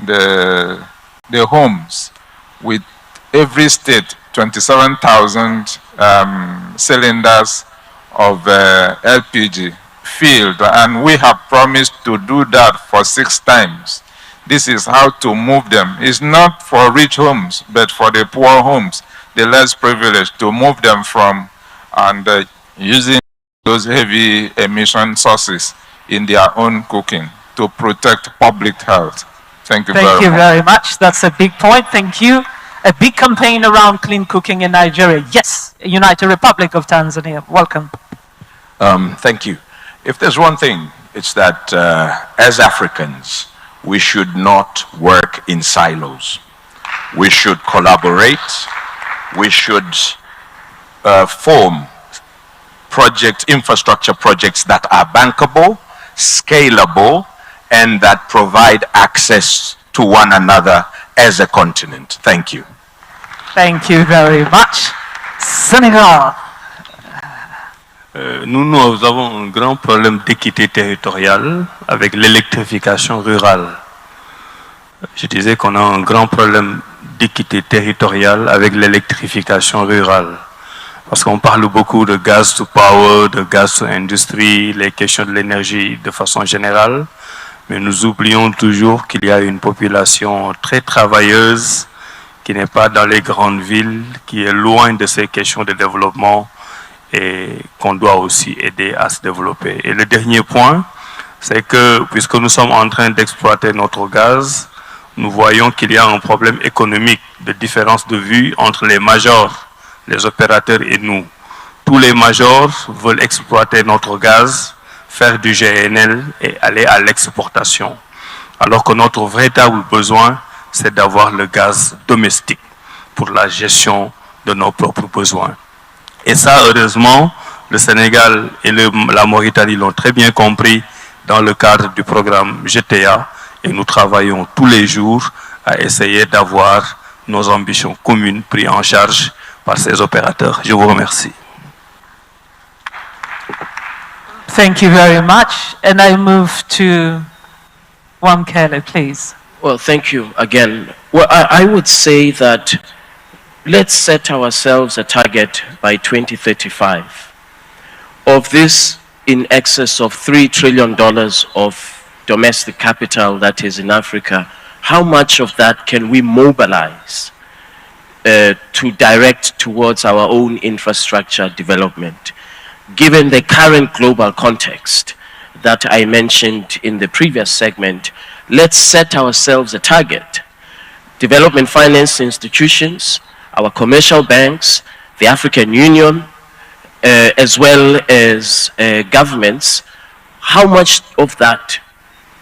Speaker 6: the homes with every state 27,000 cylinders of LPG filled, and we have promised to do that for 6 times. This is how to move them. It's not for rich homes, but for the poor homes, the less privileged, to move them from and using those heavy emission sources in their own cooking to protect public health. Thank you very much.
Speaker 4: Thank you very much. That's a big point. Thank you. A big campaign around clean cooking in Nigeria. Yes, United Republic of Tanzania. Welcome.
Speaker 8: Thank you. If there's one thing, it's that as Africans, we should not work in silos. We should collaborate. We should form infrastructure projects that are bankable, scalable, and that provide access to one another as a continent. Thank you.
Speaker 4: Thank you very much. Senegal.
Speaker 7: Nous avons un grand problème d'équité territoriale avec l'électrification rurale. Je disais qu'on a un grand problème d'équité territoriale avec l'électrification rurale. Parce qu'on parle beaucoup de gaz to power, de gaz to industrie, les questions de l'énergie de façon générale, mais nous oublions toujours qu'il y a une population très travailleuse qui n'est pas dans les grandes villes, qui est loin de ces questions de développement et qu'on doit aussi aider à se développer. Et le dernier point, c'est que puisque nous sommes en train d'exploiter notre gaz, nous voyons qu'il y a un problème économique de différence de vue entre les majors, les opérateurs et nous. Tous les majors veulent exploiter notre gaz, faire du GNL et aller à l'exportation. Alors que notre véritable besoin, c'est d'avoir le gaz domestique pour la gestion de nos propres besoins. Et ça, heureusement, le Sénégal et la Mauritanie l'ont très bien compris dans le cadre du programme GTA. Et nous travaillons tous les jours à essayer d'avoir nos ambitions communes prises en charge par ces opérateurs. Je vous remercie.
Speaker 4: Thank you very much. And I move to Wamkele, please.
Speaker 9: Well, thank you again. Well, I would say that let's set ourselves a target by 2035 of this in excess of $3 trillion of domestic capital that is in Africa. How much of that can we mobilize to direct towards our own infrastructure development? Given the current global context that I mentioned in the previous segment, let's set ourselves a target. Development finance institutions, our commercial banks, the African Union, as well as governments, how much of that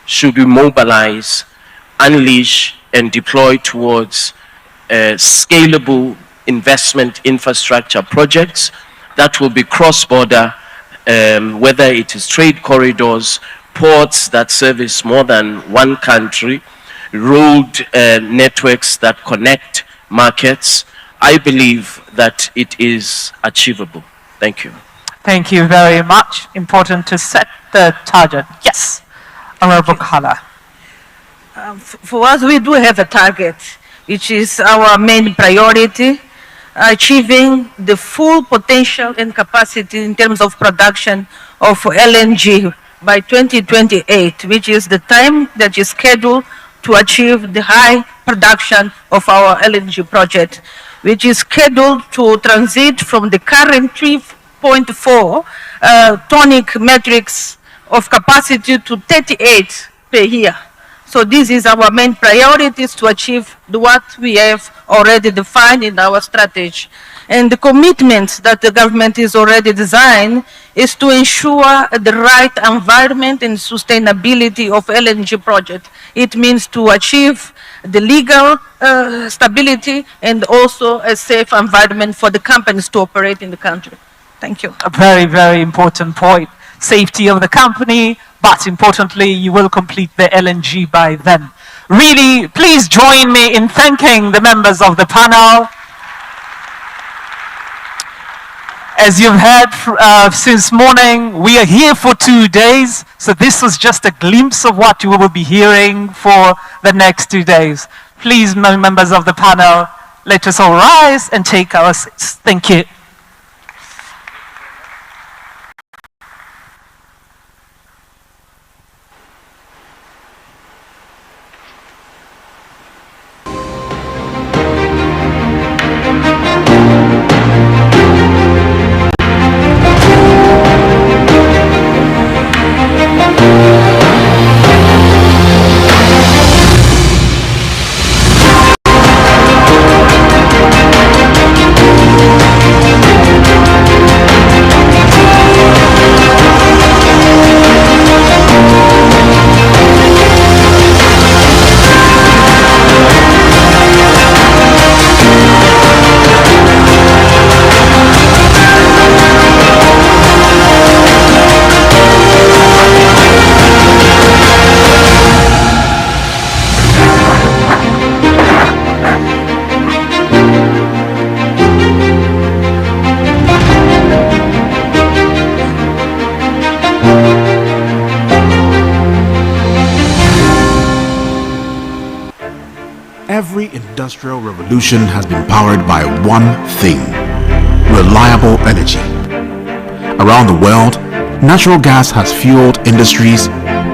Speaker 9: should we mobilize, unleash, and deploy towards scalable investment infrastructure projects that will be cross-border, whether it is trade corridors, ports that service more than one country, road networks that connect markets. I believe that it is achievable. Thank you.
Speaker 4: Thank you very much. Important to set the target. Yes, Honorable Kala.
Speaker 5: For us, we do have a target, which is our main priority, achieving the full potential and capacity in terms of production of LNG by 2028, which is the time that is scheduled to achieve the high production of our LNG project, which is scheduled to transit from the current 3.4 tonic metrics of capacity to 38 per year. So this is our main priorities to achieve what we have already defined in our strategy. And the commitments that the government is already designed is to ensure the right environment and sustainability of LNG project. It means to achieve the legal stability and also a safe environment for the companies to operate in the country. Thank you.
Speaker 4: A very, very important point. Safety of the company, but importantly, you will complete the LNG by then. Really, please join me in thanking the members of the panel. As you've heard since morning, we are here for 2 days, so this was just a glimpse of what you will be hearing for the next 2 days. Please, members of the panel, let us all rise and take our seats. Thank you.
Speaker 10: Every industrial revolution has been powered by one thing: reliable energy. Around the world, natural gas has fueled industries,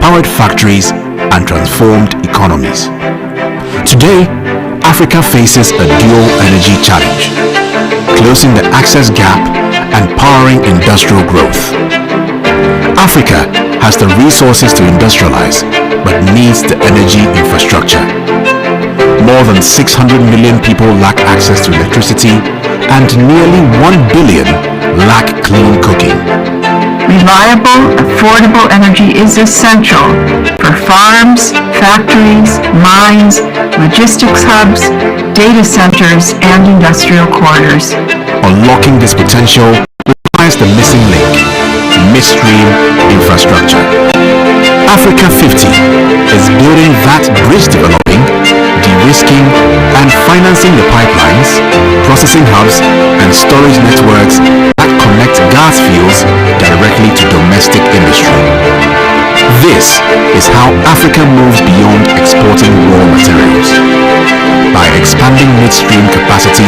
Speaker 10: powered factories, and transformed economies. Today, Africa faces a dual energy challenge: closing the access gap and powering industrial growth. Africa has the resources to industrialize, but needs the energy infrastructure. More than 600 million people lack access to electricity, and nearly 1 billion lack clean cooking.
Speaker 11: Reliable, affordable energy is essential for farms, factories, mines, logistics hubs, data centers, and industrial corridors.
Speaker 10: Unlocking this potential requires the missing link: midstream infrastructure. Africa50 is building that bridge, developing, de-risking, and financing the pipelines, processing hubs, and storage networks that connect gas fields directly to domestic industry. This is how Africa moves beyond exporting raw materials. By expanding midstream capacity,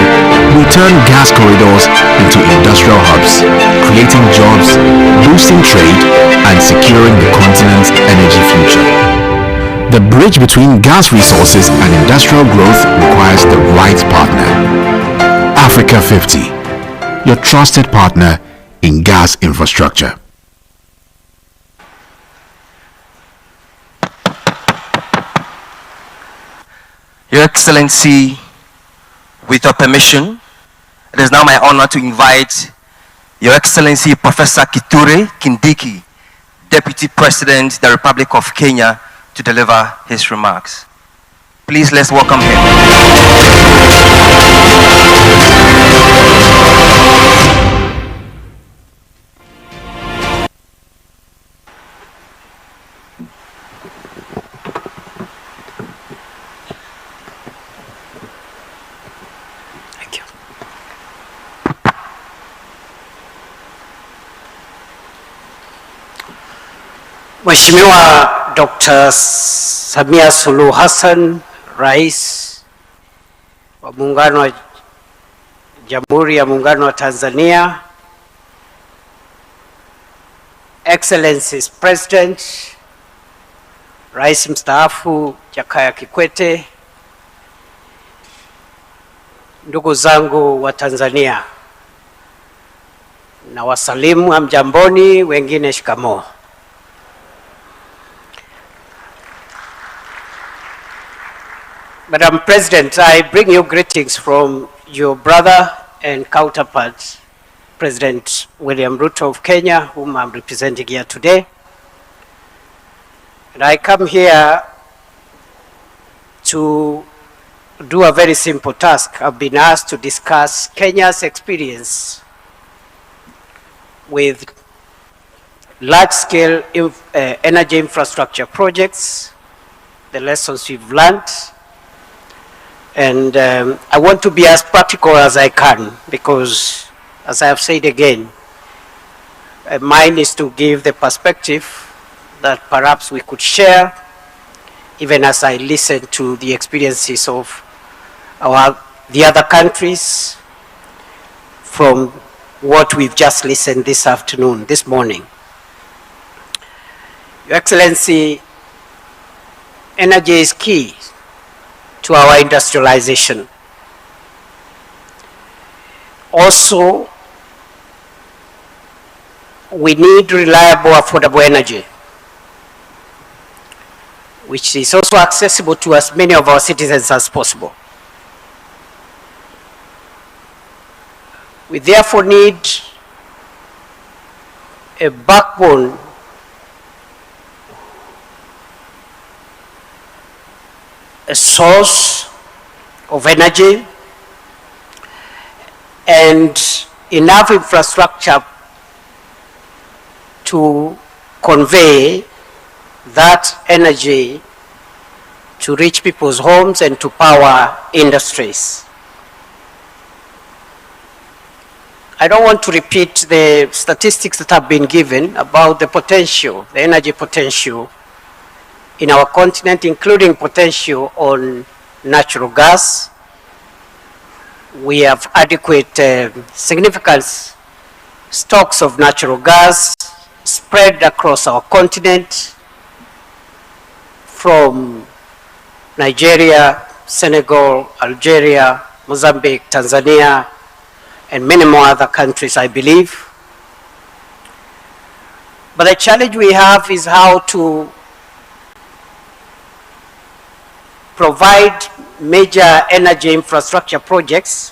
Speaker 10: we turn gas corridors into industrial hubs, creating jobs, boosting trade, and securing the continent's energy future. The bridge between gas resources and industrial growth requires the right partner. Africa50, your trusted partner in gas infrastructure.
Speaker 2: Your Excellency, with your permission, it is now my honor to invite Your Excellency Professor Kithure Kindiki, Deputy President of the Republic of Kenya, to deliver his remarks. Please, let's welcome him.
Speaker 12: Mheshimiwa Dr. Samia Suluhu Hassan, Rais wa Muungano wa Jamhuri ya Muungano wa Tanzania, Excellencies President, Rais mstaafu Jakaya Kikwete, ndugu zangu wa Tanzania, na wasalimu hamjamboni, wengine shikamoo. Madam President, I bring you greetings from your brother and counterpart, President William Ruto of Kenya, whom I'm representing here today. And I come here to do a very simple task. I've been asked to discuss Kenya's experience with large-scale energy infrastructure projects, the lessons we've learned, and I want to be as practical as I can because, as I have said again, mine is to give the perspective that perhaps we could share even as I listen to the experiences of the other countries from what we've just listened this morning. Your Excellency, energy is key to our industrialization. Also, we need reliable, affordable energy, which is also accessible to as many of our citizens as possible. We therefore need a backbone a source of energy and enough infrastructure to convey that energy to reach people's homes and to power industries. I don't want to repeat the statistics that have been given about the potential, the energy potential in our continent, including potential on natural gas. We have adequate, significant stocks of natural gas spread across our continent from Nigeria, Senegal, Algeria, Mozambique, Tanzania, and many more other countries, I believe. But the challenge we have is how to provide major energy infrastructure projects,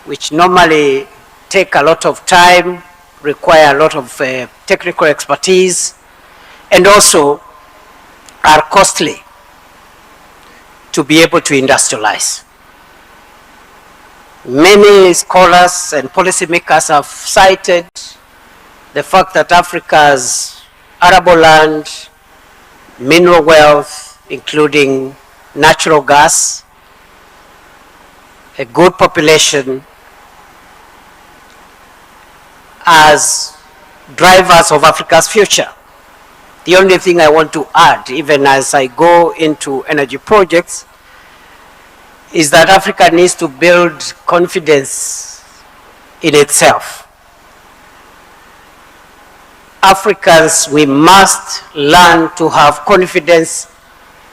Speaker 12: which normally take a lot of time, require a lot of technical expertise, and also are costly to be able to industrialize. Many scholars and policymakers have cited the fact that Africa's arable land, mineral wealth, including natural gas, a good population, as drivers of Africa's future. The only thing I want to add, even as I go into energy projects, is that Africa needs to build confidence in itself. Africans, we must learn to have confidence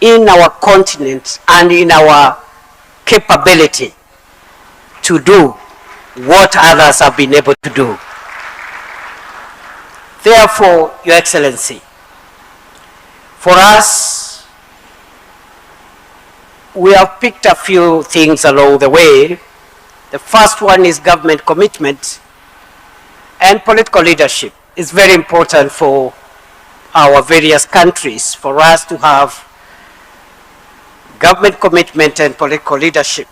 Speaker 12: in our continent and in our capability to do what others have been able to do. Therefore, Your Excellency, for us, we have picked a few things along the way. The first one is government commitment and political leadership. It's very important for our various countries for us to have government commitment and political leadership,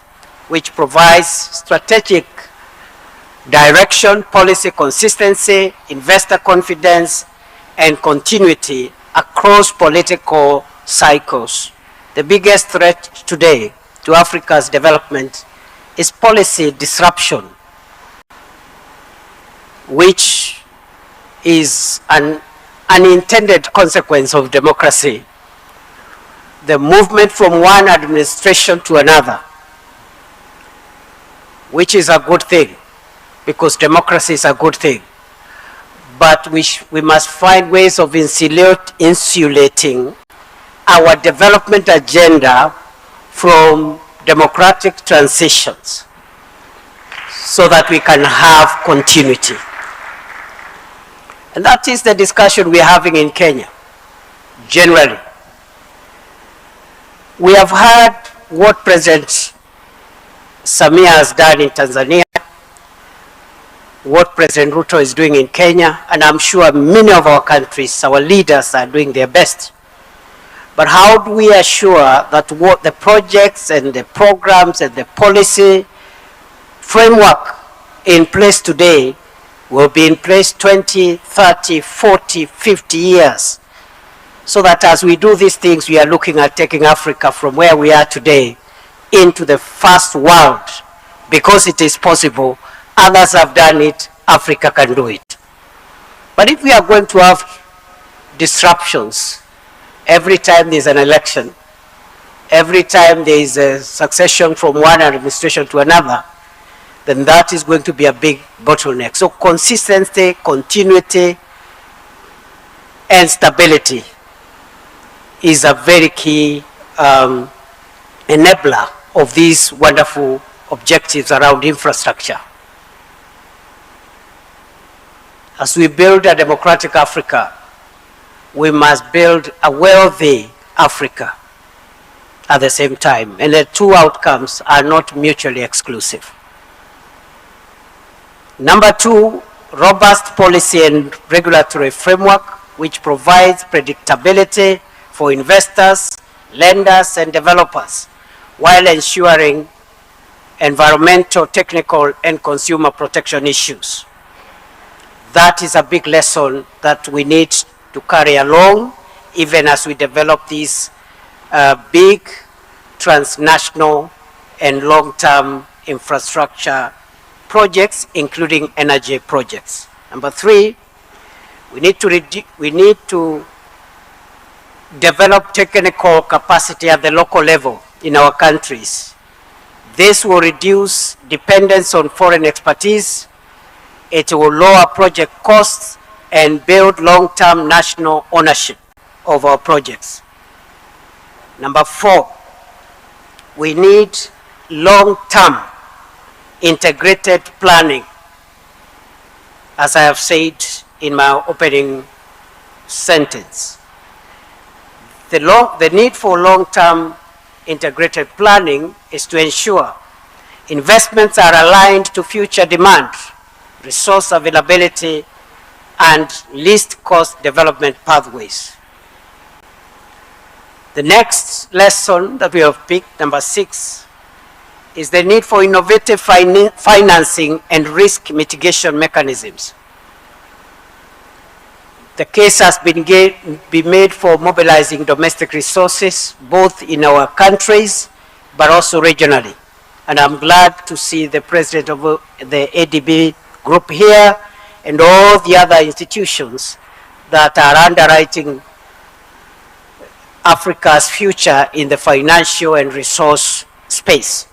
Speaker 12: which provides strategic direction, policy consistency, investor confidence, and continuity across political cycles. The biggest threat today to Africa's development is policy disruption, which is an unintended consequence of democracy, the movement from one administration to another, which is a good thing, because democracy is a good thing. But we must find ways of insulating our development agenda from democratic transitions so that we can have continuity. And that is the discussion we're having in Kenya, generally. We have heard what President Samia has done in Tanzania, what President Ruto is doing in Kenya, and I'm sure many of our countries, our leaders are doing their best. But how do we assure that what the projects and the programs and the policy framework in place today will be in place 20, 30, 40, 50 years, so that as we do these things, we are looking at taking Africa from where we are today into the first world, because it is possible. Others have done it, Africa can do it. But if we are going to have disruptions every time there's an election, every time there is a succession from one administration to another, then that is going to be a big bottleneck. So consistency, continuity, and stability is a very key enabler of these wonderful objectives around infrastructure. As we build a democratic Africa, we must build a wealthy Africa at the same time, and the two outcomes are not mutually exclusive. Number two, robust policy and regulatory framework which provides predictability for investors, lenders, and developers, while ensuring environmental, technical, and consumer protection issues. That is a big lesson that we need to carry along, even as we develop these big transnational and long-term infrastructure projects, including energy projects. Number three, we need to develop technical capacity at the local level in our countries. This will reduce dependence on foreign expertise. It will lower project costs and build long-term national ownership of our projects. Number four, we need long-term integrated planning. As I have said in my opening sentence, the need for long-term integrated planning is to ensure investments are aligned to future demand, resource availability, and least cost development pathways. The next lesson that we have picked, number 6, is the need for innovative financing and risk mitigation mechanisms. The case has been made for mobilizing domestic resources, both in our countries, but also regionally. And I'm glad to see the president of the ADB group here and all the other institutions that are underwriting Africa's future in the financial and resource space.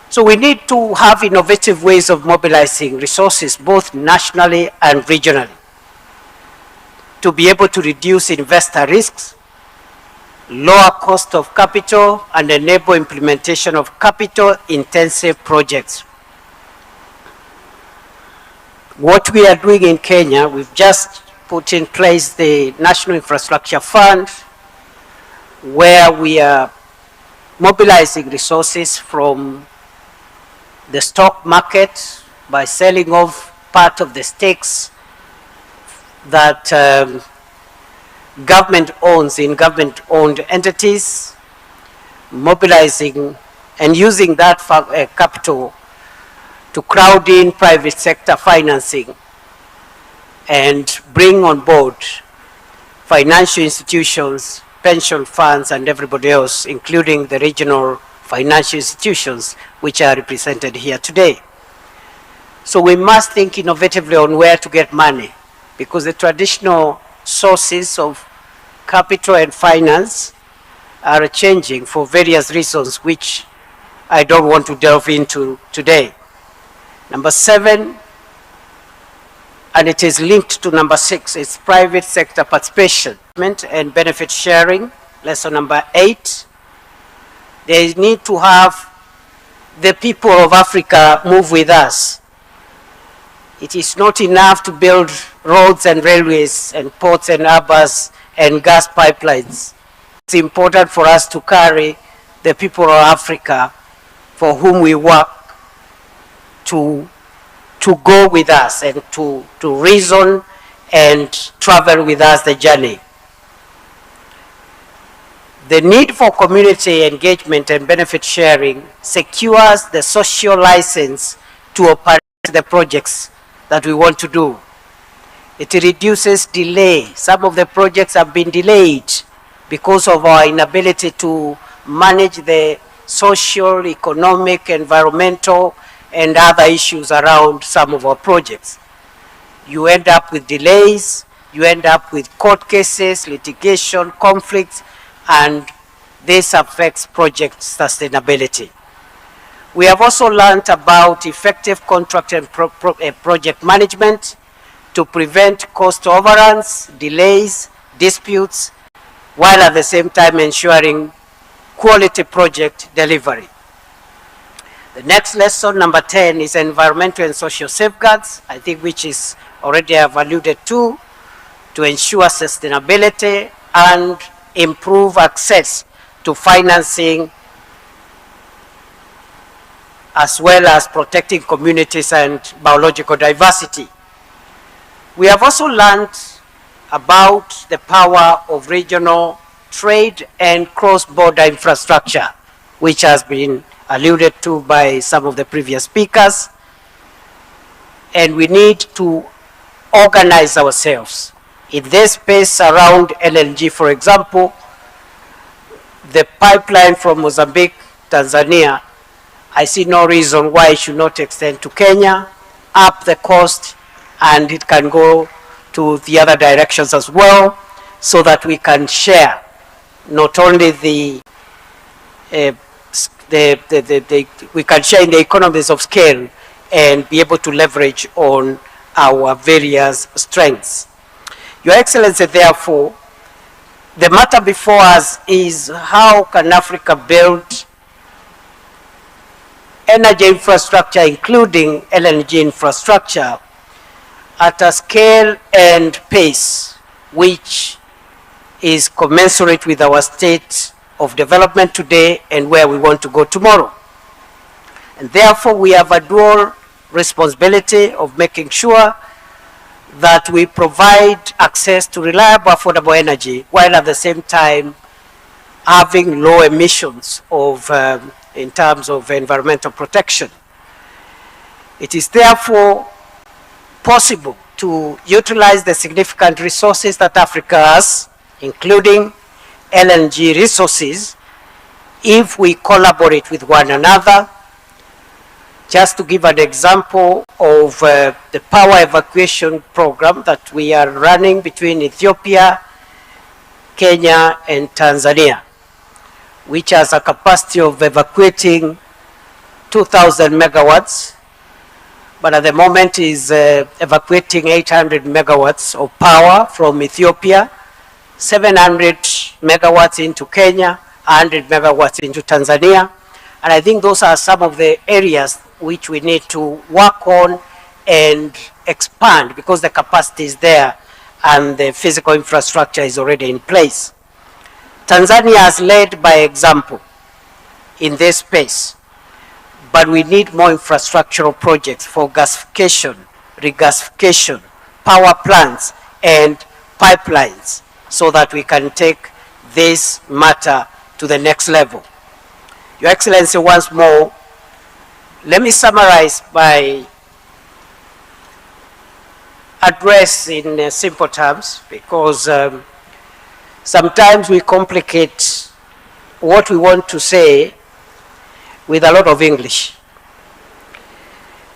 Speaker 12: So we need to have innovative ways of mobilizing resources, both nationally and regionally, to be able to reduce investor risks, lower cost of capital, and enable implementation of capital-intensive projects. What we are doing in Kenya, we've just put in place the National Infrastructure Fund, where we are mobilizing resources from the stock market by selling off part of the stakes that government owns in government-owned entities, mobilizing and using that capital to crowd in private sector financing and bring on board financial institutions, pension funds, and everybody else, including the regional financial institutions which are represented here today. So we must think innovatively on where to get money, because the traditional sources of capital and finance are changing for various reasons, which I don't want to delve into today. Number 7, and it is linked to number 6, is private sector participation and benefit sharing. Lesson number 8, they need to have the people of Africa move with us. It is not enough to build roads and railways and ports and harbors and gas pipelines. It's important for us to carry the people of Africa for whom we work to go with us and to reason and travel with us the journey. The need for community engagement and benefit sharing secures the social license to operate the projects that we want to do. It reduces delay. Some of the projects have been delayed because of our inability to manage the social, economic, environmental, and other issues around some of our projects. You end up with delays, you end up with court cases, litigation, conflicts, and this affects project sustainability. We have also learned about effective contract and project management to prevent cost overruns, delays, disputes, while at the same time ensuring quality project delivery. The next lesson, number 10, is environmental and social safeguards, I think, which is already I've alluded to ensure sustainability and improve access to financing, as well as protecting communities and biological diversity. We have also learned about the power of regional trade and cross-border infrastructure, which has been alluded to by some of the previous speakers. And we need to organize ourselves. In this space around LNG, for example, the pipeline from Mozambique, Tanzania, I see no reason why it should not extend to Kenya, up the coast, and it can go to the other directions as well, so that we can share not only we can share in the economies of scale and be able to leverage on our various strengths. Your Excellency, therefore, the matter before us is how can Africa build energy infrastructure, including LNG infrastructure, at a scale and pace which is commensurate with our state of development today and where we want to go tomorrow. And therefore, we have a dual responsibility of making sure that we provide access to reliable, affordable energy, while at the same time having low emissions of, in terms of environmental protection. It is therefore possible to utilize the significant resources that Africa has, including LNG resources, if we collaborate with one another. Just to give an example of the power evacuation program that we are running between Ethiopia, Kenya, and Tanzania, which has a capacity of evacuating 2,000 megawatts, but at the moment is evacuating 800 megawatts of power from Ethiopia, 700 megawatts into Kenya, 100 megawatts into Tanzania. And I think those are some of the areas which we need to work on and expand, because the capacity is there and the physical infrastructure is already in place. Tanzania has led by example in this space, but we need more infrastructural projects for gasification, regasification, power plants, and pipelines, so that we can take this matter to the next level. Your Excellency, once more, let me summarize by address in simple terms, because sometimes we complicate what we want to say with a lot of English.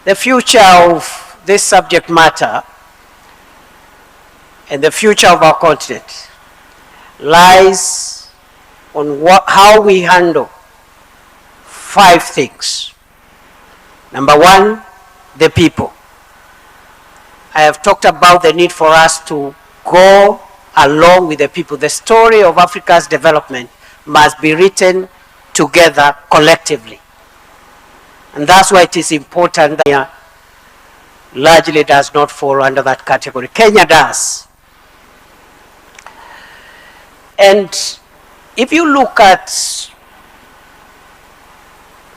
Speaker 12: The future of this subject matter and the future of our continent lies on how we handle 5 things. Number 1, the people. I have talked about the need for us to go along with the people. The story of Africa's development must be written together collectively. And that's why it is important that Kenya largely does not fall under that category. Kenya does. And if you look at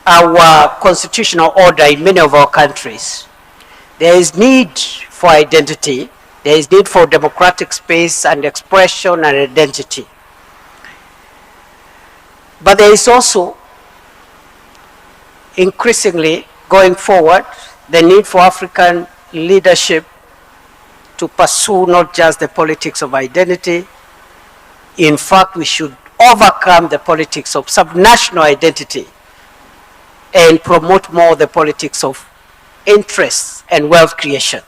Speaker 12: our constitutional order in many of our countries, there is need for identity, there is need for democratic space and expression and identity. But there is also, increasingly going forward, the need for African leadership to pursue not just the politics of identity. In fact, we should overcome the politics of subnational identity and promote more the politics of interests and wealth creation.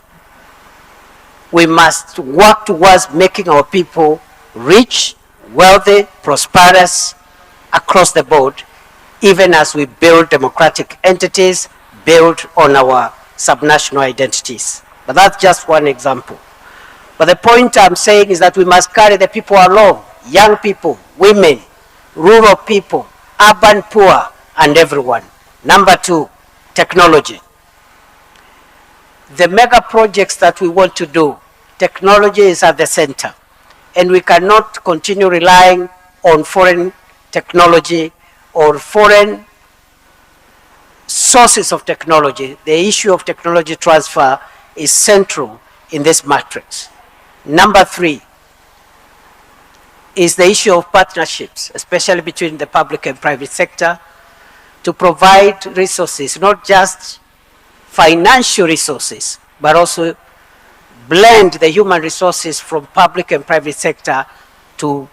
Speaker 12: We must work towards making our people rich, wealthy, prosperous across the board, even as we build democratic entities, build on our subnational identities. But that's just one example. But the point I'm saying is that we must carry the people along, young people, women, rural people, urban poor, and everyone. Number 2, technology. The mega projects that we want to do, technology is at the center. And we cannot continue relying on foreign technology or foreign sources of technology. The issue of technology transfer is central in this matrix. Number 3 is the issue of partnerships, especially between the public and private sector, to provide resources, not just financial resources, but also blend the human resources from public and private sector to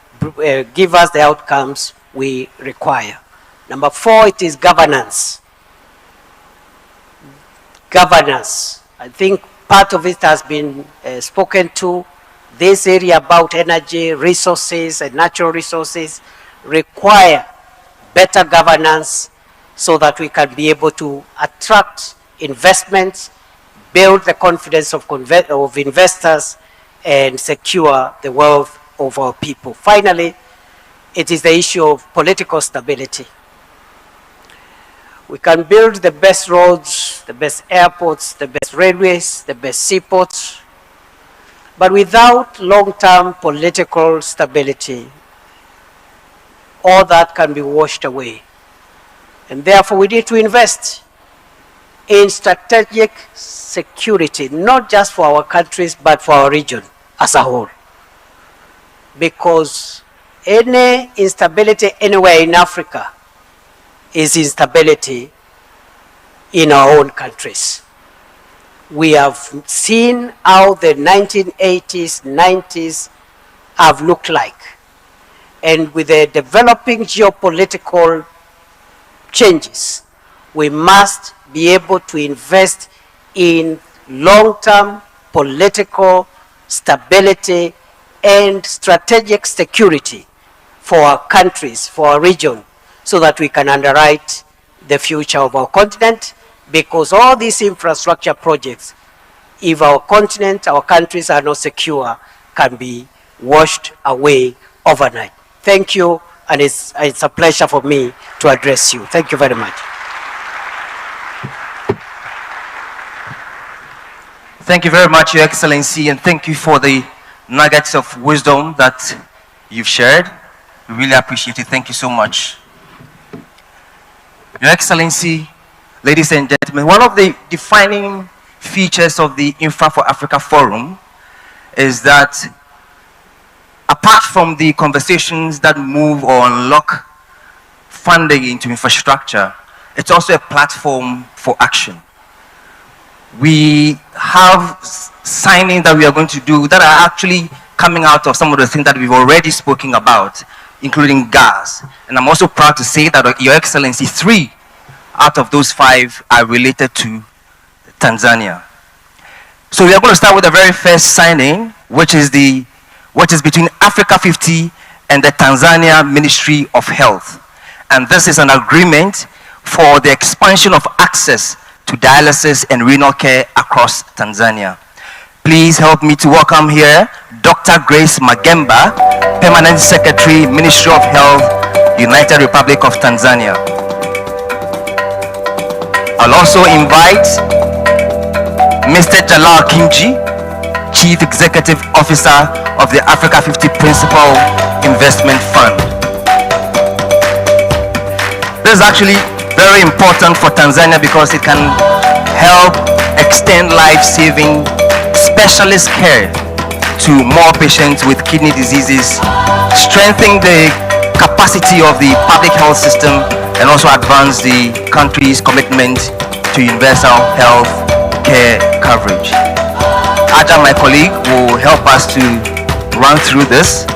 Speaker 12: give us the outcomes we require. Number 4, it is governance. Governance. I think part of it has been spoken to. This area about energy, resources, and natural resources require better governance so that we can be able to attract investments, build the confidence of investors, and secure the wealth of our people. Finally, it is the issue of political stability. We can build the best roads, the best airports, the best railways, the best seaports, but without long-term political stability, all that can be washed away. And therefore, we need to invest in strategic security, not just for our countries, but for our region as a whole. Because any instability anywhere in Africa is instability in our own countries. We have seen how the 1980s, 90s have looked like. And with the developing geopolitical changes, we must be able to invest in long-term political stability and strategic security for our countries, for our region, so that we can underwrite the future of our continent, because all these infrastructure projects, if our continent, our countries are not secure, can be washed away overnight. Thank you, and it's a pleasure for me to address you. Thank you very much.
Speaker 2: Thank you very much, Your Excellency, and thank you for the nuggets of wisdom that you've shared. We really appreciate it. Thank you so much. Your Excellency, ladies and gentlemen, one of the defining features of the Infra for Africa Forum is that apart from the conversations that move or unlock funding into infrastructure, it's also a platform for action. We have signings that we are going to do that are actually coming out of some of the things that we've already spoken about, including gas. And I'm also proud to say that, Your Excellency, 3 out of those 5 are related to Tanzania. So we are going to start with the very first signing, which is between Africa50 and the Tanzania Ministry of Health. And this is an agreement for the expansion of access to dialysis and renal care across Tanzania. Please help me to welcome here Dr. Grace Magemba, Permanent Secretary, Ministry of Health, United Republic of Tanzania. I'll also invite Mr. Jalal Kimji, Chief Executive Officer of the Africa50 Principal Investment Fund. This is actually very important for Tanzania because it can help extend life-saving specialist care to more patients with kidney diseases, strengthen the capacity of the public health system, and also advance the country's commitment to universal health care coverage. Aja, my colleague, will help us to run through this.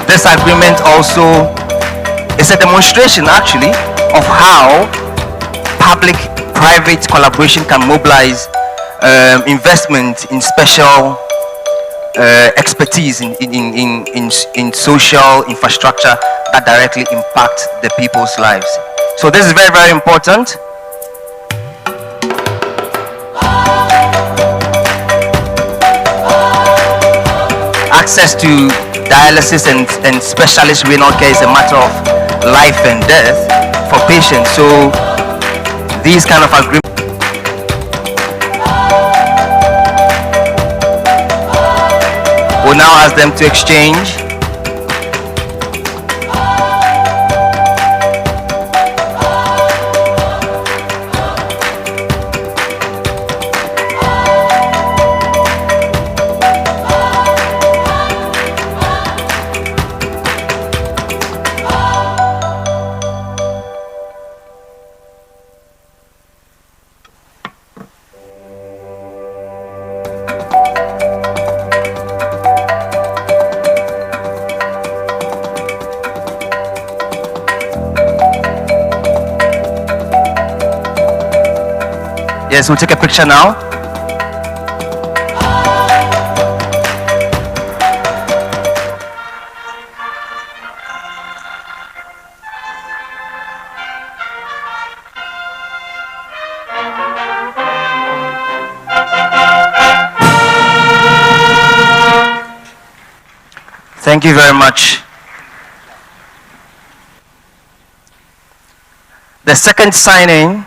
Speaker 2: This agreement also is a demonstration actually of how public-private collaboration can mobilize investment in special expertise in social infrastructure that directly impact the people's lives. So this is very, very important. Access to dialysis and specialist renal care is a matter of life and death for patients. So these kind of agreements we'll now ask them to exchange. Yes, we'll take a picture now. Thank you very much. The second signing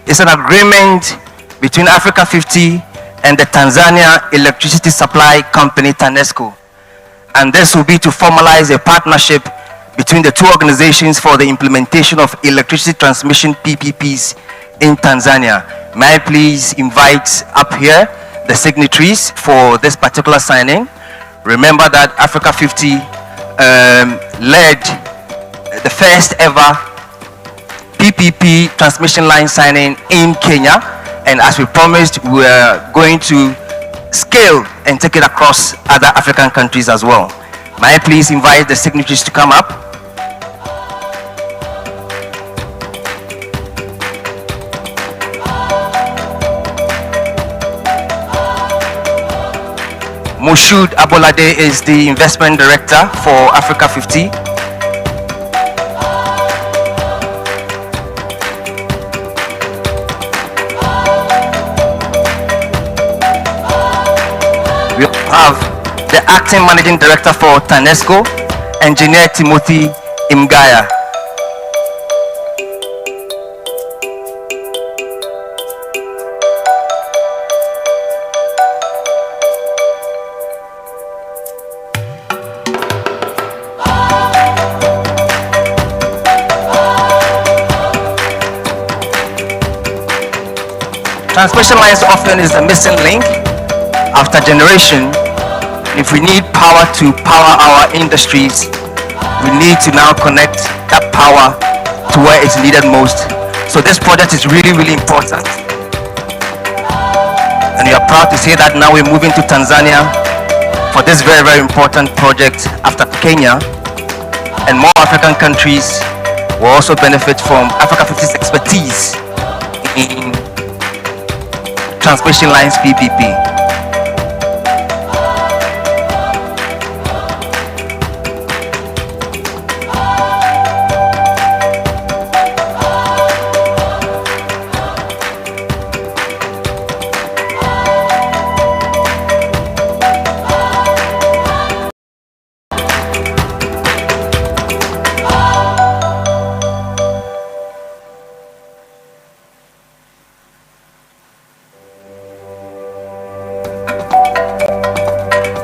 Speaker 2: is an agreement between Africa50 and the Tanzania Electricity Supply Company, TANESCO. And this will be to formalize a partnership between the two organizations for the implementation of electricity transmission PPPs in Tanzania. May I please invite up here the signatories for this particular signing. Remember that Africa50 led the first ever PPP transmission line signing in Kenya, and as we promised, we are going to scale and take it across other African countries as well. May I please invite the signatories to come up? Moshood Abolade is the investment director for Africa50. We have the acting managing director for TANESCO, Engineer Timothy Imgaya. Transmission lines often is the missing link after generation. If we need power to power our industries, we need to now connect that power to where it's needed most. So this project is really, really important. And we are proud to say that now we're moving to Tanzania for this very, very important project after Kenya, and more African countries will also benefit from Africa50's expertise in transmission lines PPP.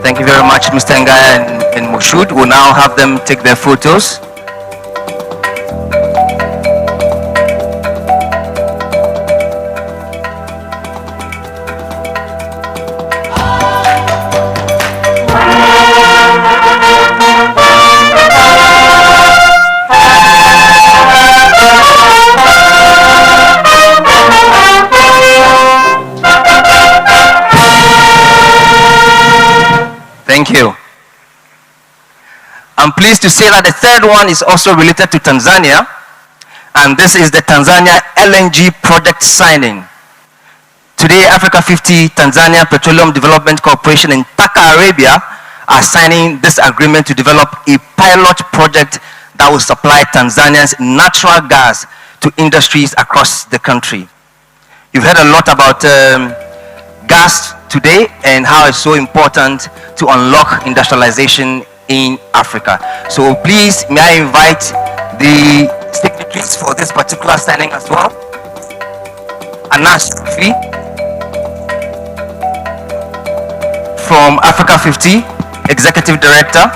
Speaker 2: Thank you very much, Mr. Ngaya and Moshood. We'll now have them take their photos. Thank you. I'm pleased to say that the third one is also related to Tanzania, and this is the Tanzania LNG project signing. Today, Africa50, Tanzania Petroleum Development Corporation and Taka Arabia are signing this agreement to develop a pilot project that will supply Tanzania's natural gas to industries across the country. You've heard a lot about gas today and how it's so important to unlock industrialization in Africa. So please, may I invite the signatories for this particular signing as well. Anas from Africa50, Executive Director.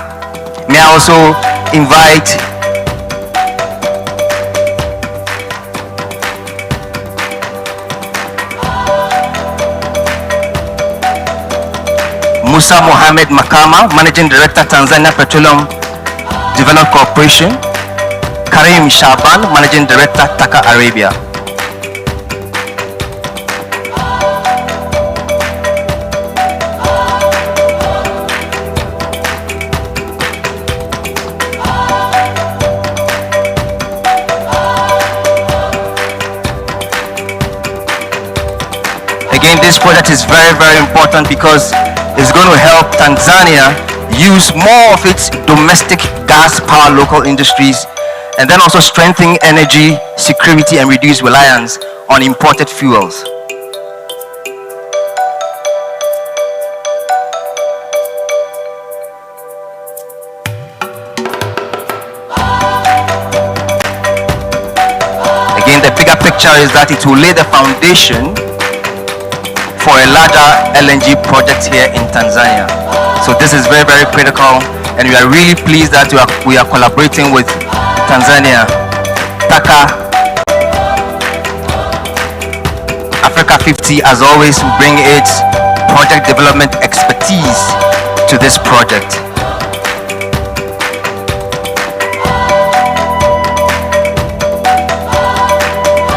Speaker 2: May I also invite Musa Mohamed Makama, Managing Director, Tanzania Petroleum Development Corporation. Karim Shaban, Managing Director, Taka Arabia. Again, this project is very, very important because it's going to help Tanzania use more of its domestic gas power local industries, and then also strengthen energy security and reduce reliance on imported fuels. Again, the bigger picture is that it will lay the foundation for a larger LNG project here in Tanzania. So this is very, very critical, and we are really pleased that we are collaborating with Tanzania. Taka Africa50, as always, will bring its project development expertise to this project.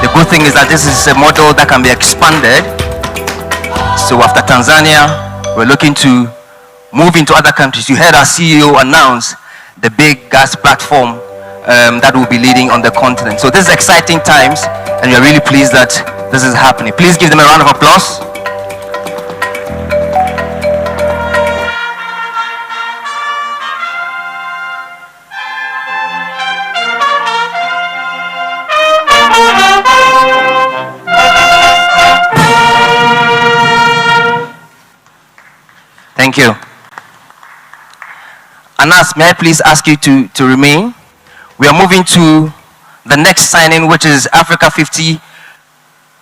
Speaker 2: The good thing is that this is a model that can be expanded. So after Tanzania, we're looking to move into other countries. You heard our CEO announce the big gas platform that will be leading on the continent. So this is exciting times, and we are really pleased that this is happening. Please give them a round of applause. Thank you. Anas, may I please ask you to remain? We are moving to the next signing, which is Africa50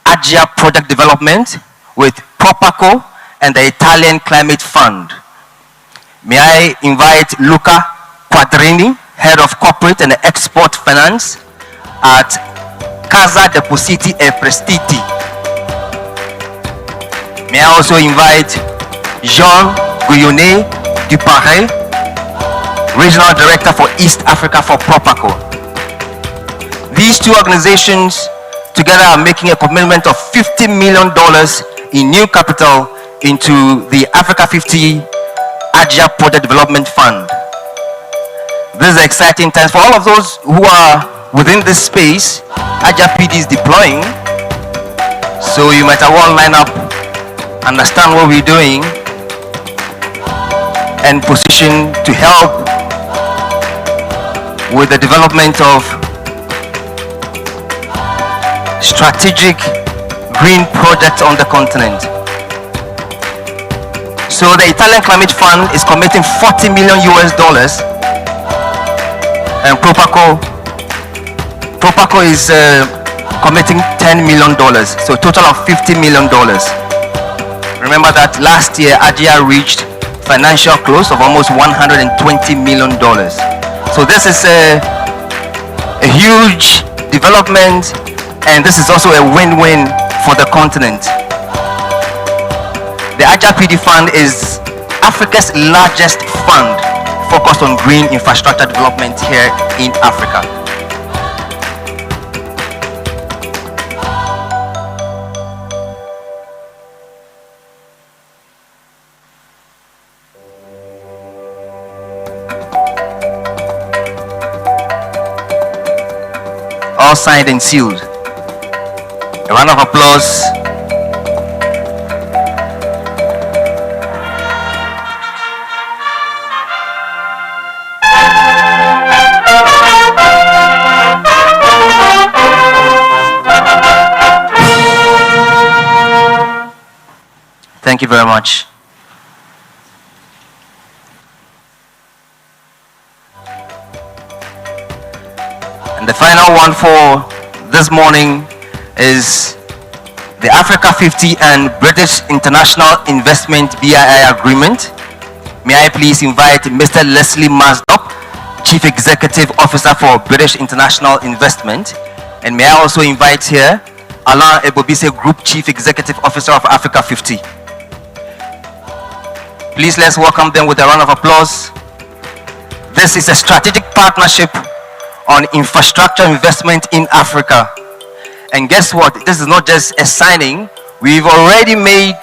Speaker 2: Agia Project Development with Propaco and the Italian Climate Fund. May I invite Luca Quadrini, Head of Corporate and Export Finance at Casa Depositi e Prestiti. May I also invite Jean Guyonnet Duparé, Regional Director for East Africa for Propaco. These two organizations together are making a commitment of $50 million in new capital into the Africa50 Agia Project Development Fund. This is exciting times for all of those who are within this space, AJAPD is deploying. So you might as well line up, understand what we're doing, and position to help with the development of strategic green projects on the continent. So the Italian Climate Fund is committing $40 million US, and Propaco is committing $10 million, so a total of $50 million. Remember that last year AGIA reached financial close of almost $120 million. So this is a huge development, and this is also a win-win for the continent. The AJAPD Fund is Africa's largest fund focused on green infrastructure development here in Africa. All signed and sealed. A round of applause. Thank you very much. And the final one for this morning is the Africa50 and British International Investment BII Agreement. May I please invite Mr. Leslie Masdop, Chief Executive Officer for British International Investment. And may I also invite here Alain Ebobise, Group Chief Executive Officer of Africa50. Please let's welcome them with a round of applause. This is a strategic partnership on infrastructure investment in Africa. And guess what? This is not just a signing. We've already made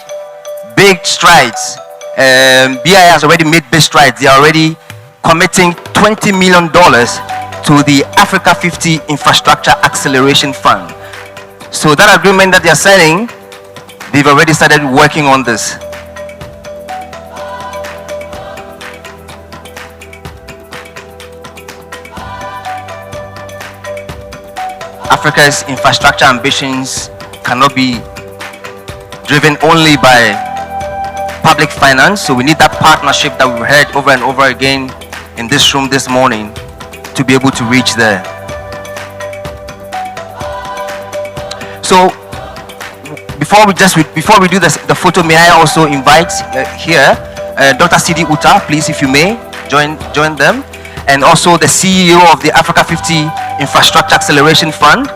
Speaker 2: big strides. BII has already made big strides. They are already committing $20 million to the Africa50 Infrastructure Acceleration Fund. So that agreement that they are signing, they've already started working on this. Africa's infrastructure ambitions cannot be driven only by public finance, so we need that partnership that we've heard over and over again in this room this morning to be able to reach there. So before we do the photo, may I also invite here Dr. Sidi Uta, please, if you may join them, and also the CEO of the Africa50 Infrastructure Acceleration Fund,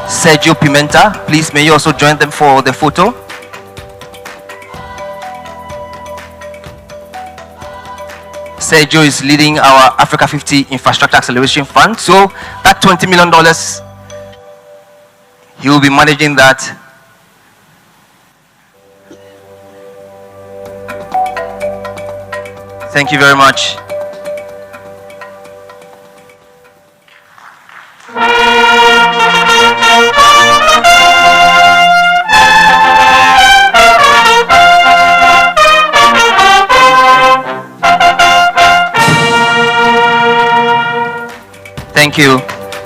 Speaker 2: Sergio Pimenta. Please, may you also join them for the photo. Sergio is leading our Africa50 Infrastructure Acceleration Fund. So that $20 million, he will be managing that. Thank you very much. Thank you.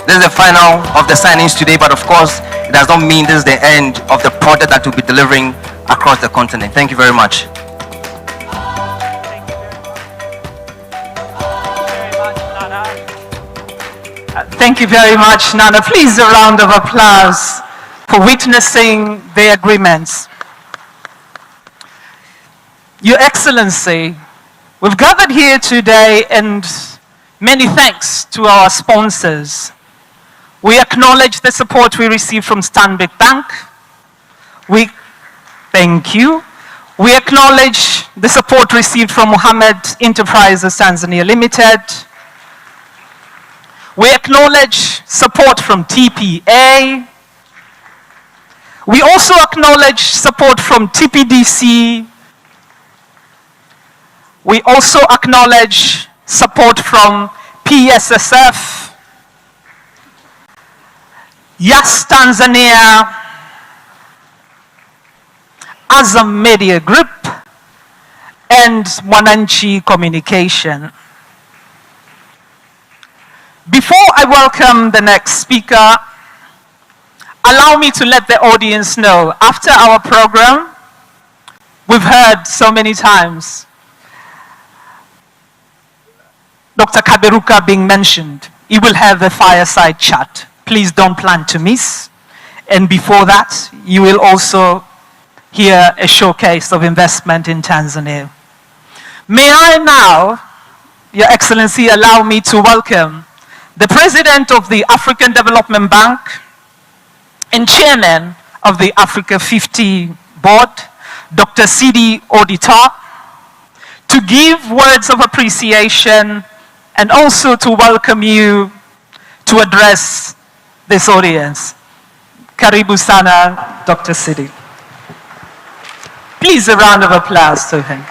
Speaker 2: This is the final of the signings today, but of course, it does not mean this is the end of the project that we'll be delivering across the continent. Thank you very much.
Speaker 4: Thank you very much, Nana. Please, a round of applause for witnessing the agreements. Your Excellency, we've gathered here today, and many thanks to our sponsors. We acknowledge the support we received from Stanbic Bank. Thank you. We acknowledge the support received from Mohammed Enterprises Tanzania Limited. We acknowledge support from TPA. We also acknowledge support from TPDC. We also acknowledge support from PSSF. Yes, Tanzania as a media group and Mwananchi Communication. Before I welcome the next speaker, allow me to let the audience know, after our program, we've heard so many times Dr. Kaberuka being mentioned. He will have a fireside chat. Please don't plan to miss. And before that, you will also hear a showcase of investment in Tanzania. May I now, Your Excellency, allow me to welcome the President of the African Development Bank and Chairman of the Africa50 Board, Dr. Sidi Odita, to give words of appreciation and also to welcome you to address this audience. Karibu sana, Dr. Sidi. Please, a round of applause to him.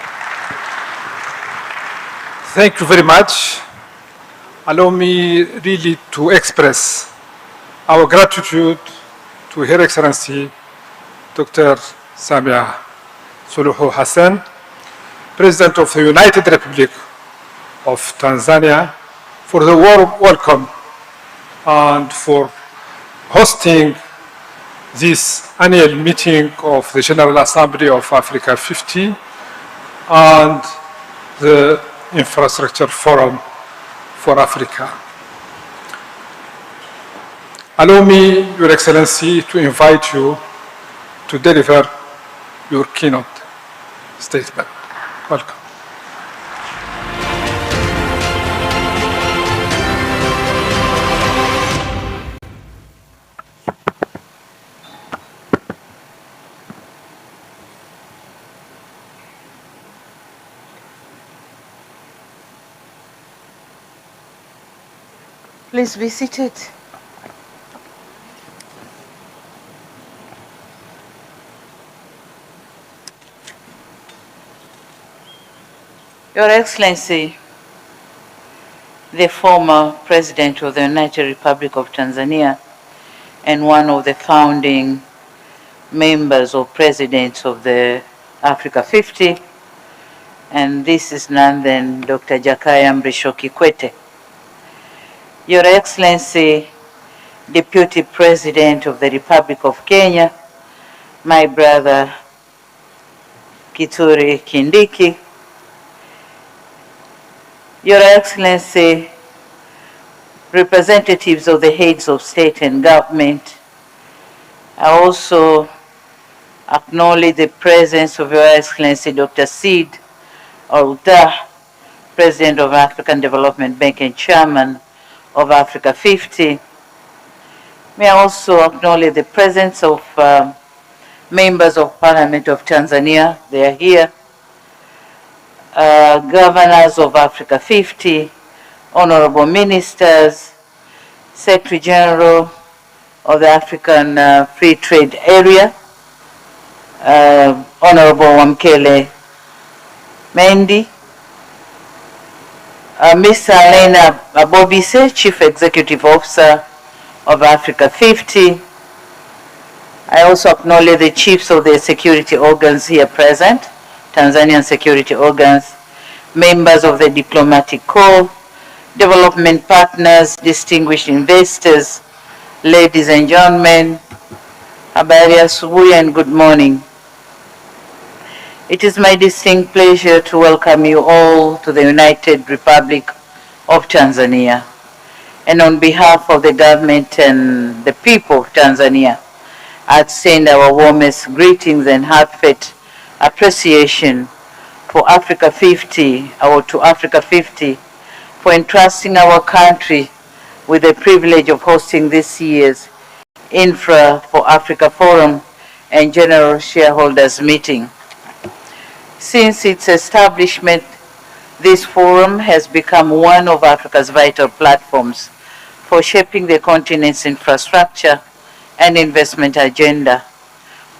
Speaker 13: Thank you very much. Allow me really to express our gratitude to Her Excellency Dr. Samia Suluhu Hassan, President of the United Republic of Tanzania, for the warm welcome and for hosting this annual meeting of the General Assembly of Africa50 and the Infrastructure Forum for Africa. Allow me, Your Excellency, to invite you to deliver your keynote statement. Welcome.
Speaker 5: Please be seated. Your Excellency, the former President of the United Republic of Tanzania and one of the founding members or presidents of the Africa50, and this is none than Dr. Jakaya Mrisho Kikwete. Your Excellency, Deputy President of the Republic of Kenya, my brother Kithure Kindiki, Your Excellency, representatives of the heads of state and government, I also acknowledge the presence of Your Excellency Dr. Sid Odita, President of African Development Bank and Chairman of Africa50. May I also acknowledge the presence of members of Parliament of Tanzania. They are here. Governors of Africa50, honorable ministers, Secretary General of the African Free Trade Area, Honorable Wamkele Mendi, Mr. Elena Abobise, Chief Executive Officer of Africa50. I also acknowledge the chiefs of the security organs here present, Tanzanian security organs, members of the diplomatic corps, development partners, distinguished investors, ladies and gentlemen, habari asubuhi and good morning. It is my distinct pleasure to welcome you all to the United Republic of Tanzania. And on behalf of the government and the people of Tanzania, I extend our warmest greetings and heartfelt appreciation for Africa50, or to Africa50, for entrusting our country with the privilege of hosting this year's Infra for Africa Forum and General Shareholders Meeting. Since its establishment, this forum has become one of Africa's vital platforms for shaping the continent's infrastructure and investment agenda.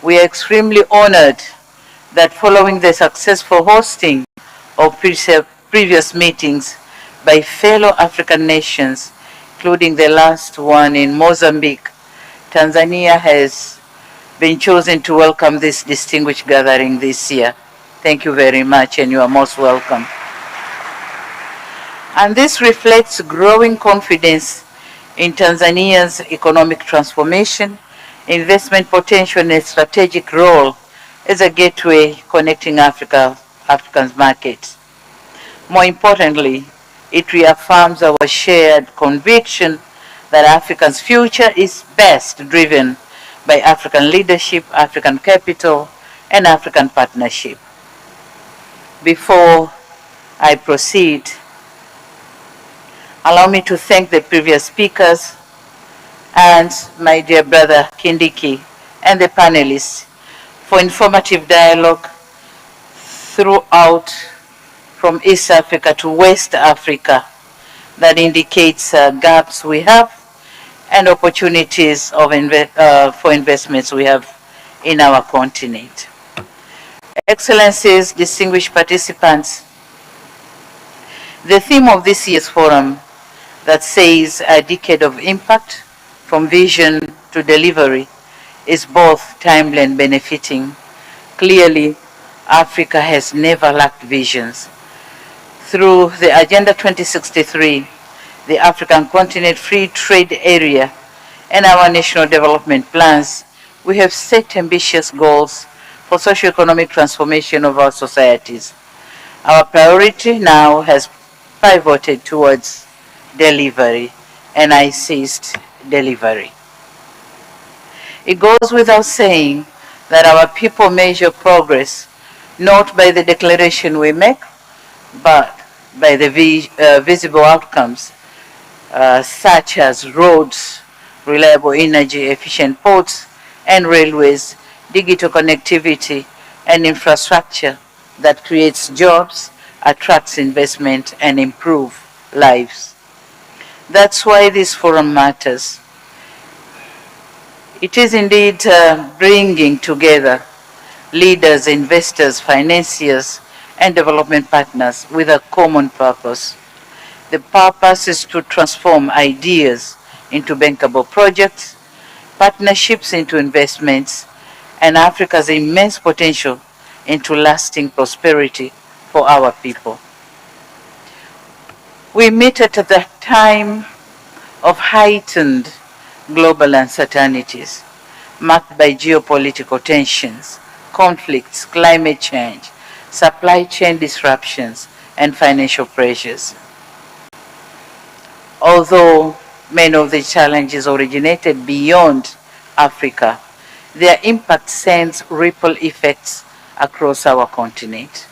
Speaker 5: We are extremely honored that following the successful hosting of previous meetings by fellow African nations, including the last one in Mozambique,
Speaker 14: Tanzania has been chosen to welcome this distinguished gathering this year. Thank you very much, and you are most welcome. And this reflects growing confidence in Tanzania's economic transformation, investment potential, and a strategic role as a gateway connecting Africa's markets. More importantly, it reaffirms our shared conviction that Africa's future is best driven by African leadership, African capital, and African partnership. Before I proceed, allow me to thank the previous speakers and my dear brother Kindiki and the panelists for informative dialogue throughout from East Africa to West Africa that indicates gaps we have and opportunities for investments we have in our continent. Excellencies, distinguished participants, the theme of this year's forum that says a decade of impact from vision to delivery is both timely and benefiting. Clearly, Africa has never lacked visions. Through the Agenda 2063, the African Continent Free Trade Area, and our national development plans, we have set ambitious goals for socio-economic transformation of our societies. Our priority now has pivoted towards delivery, and I insist, delivery. It goes without saying that our people measure progress not by the declaration we make, but by the visible outcomes, such as roads, reliable energy, efficient ports and railways, digital connectivity, and infrastructure that creates jobs, attracts investment, and improves lives. That's why this forum matters. It is indeed bringing together leaders, investors, financiers, and development partners with a common purpose. The purpose is to transform ideas into bankable projects, partnerships into investments, and Africa's immense potential into lasting prosperity for our people. We meet at the time of heightened global uncertainties, marked by geopolitical tensions, conflicts, climate change, supply chain disruptions, and financial pressures. Although many of the challenges originated beyond Africa, their impact sends ripple effects across our continent.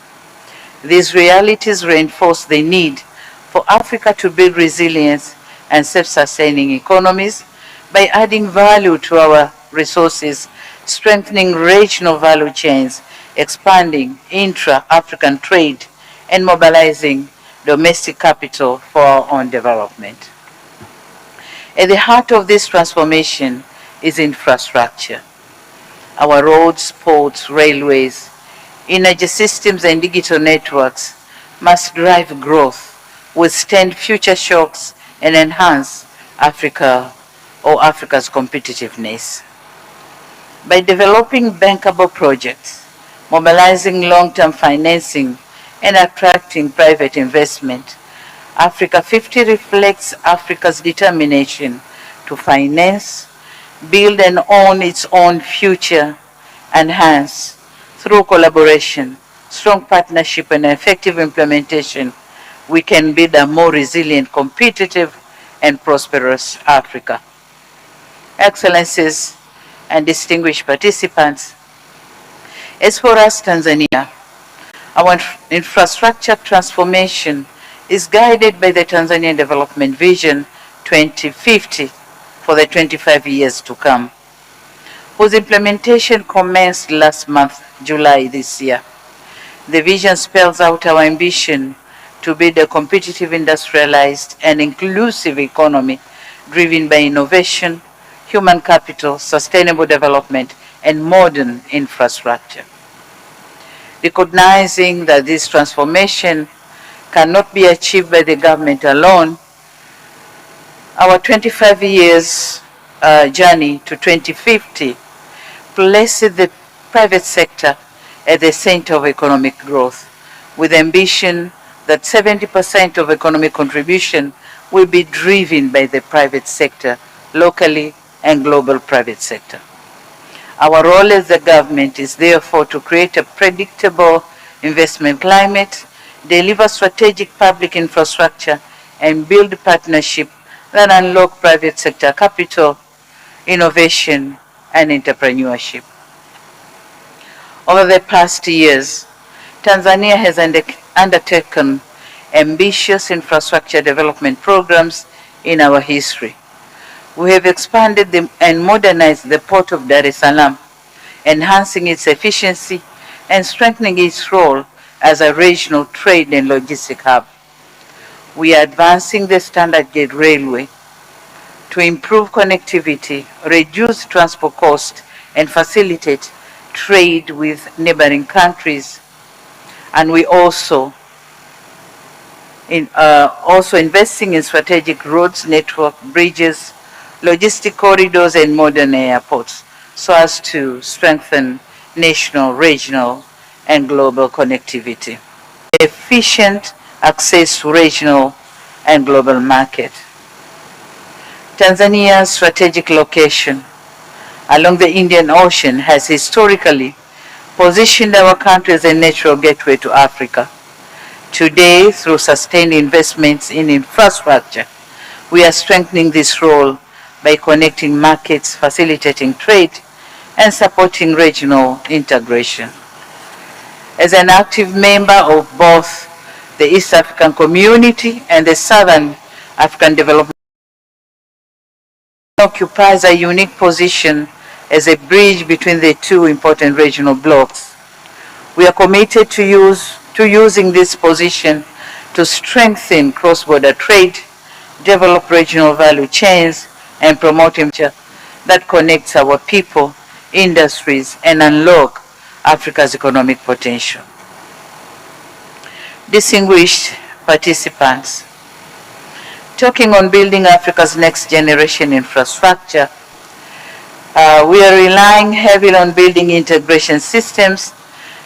Speaker 14: These realities reinforce the need for Africa to build resilience and self-sustaining economies by adding value to our resources, strengthening regional value chains, expanding intra-African trade, and mobilizing domestic capital for our own development. At the heart of this transformation is infrastructure. Our roads, ports, railways, energy systems, and digital networks must drive growth, withstand future shocks, and enhance Africa's competitiveness. By developing bankable projects, mobilizing long-term financing, and attracting private investment, Africa50 reflects Africa's determination to finance, build and own its own future, and hence, through collaboration, strong partnership, and effective implementation, we can build a more resilient, competitive, and prosperous Africa. Excellencies and distinguished participants, as for us, Tanzania, our infrastructure transformation is guided by the Tanzanian Development Vision 2050 for the 25 years to come, whose implementation commenced last month, July this year. The vision spells out our ambition to build a competitive, industrialized, and inclusive economy driven by innovation, human capital, sustainable development, and modern infrastructure. Recognizing that this transformation cannot be achieved by the government alone, our 25 years journey to 2050 places the private sector at the center of economic growth, with ambition that 70% of economic contribution will be driven by the private sector, locally and global private sector. Our role as the government is therefore to create a predictable investment climate, deliver strategic public infrastructure, and build partnership that unlock private sector capital, innovation, and entrepreneurship. Over the past years, Tanzania has undertaken ambitious infrastructure development programs in our history. We have expanded and modernized the port of Dar es Salaam, enhancing its efficiency and strengthening its role as a regional trade and logistic hub. We are advancing the standard gauge railway to improve connectivity, reduce transport costs, and facilitate trade with neighboring countries. And we also investing in strategic roads, network, bridges, logistic corridors, and modern airports so as to strengthen national, regional, and global connectivity. Efficient access to regional and global market. Tanzania's strategic location along the Indian Ocean has historically positioned our country as a natural gateway to Africa. Today, through sustained investments in infrastructure, we are strengthening this role by connecting markets, facilitating trade, and supporting regional integration. As an active member of both the East African Community and the Southern African Development, occupies a unique position as a bridge between the two important regional blocs. We are committed to using this position to strengthen cross-border trade, develop regional value chains, and promote infrastructure that connects our people, industries, and unlock Africa's economic potential. Distinguished participants, talking on building Africa's next generation infrastructure, we are relying heavily on building integration systems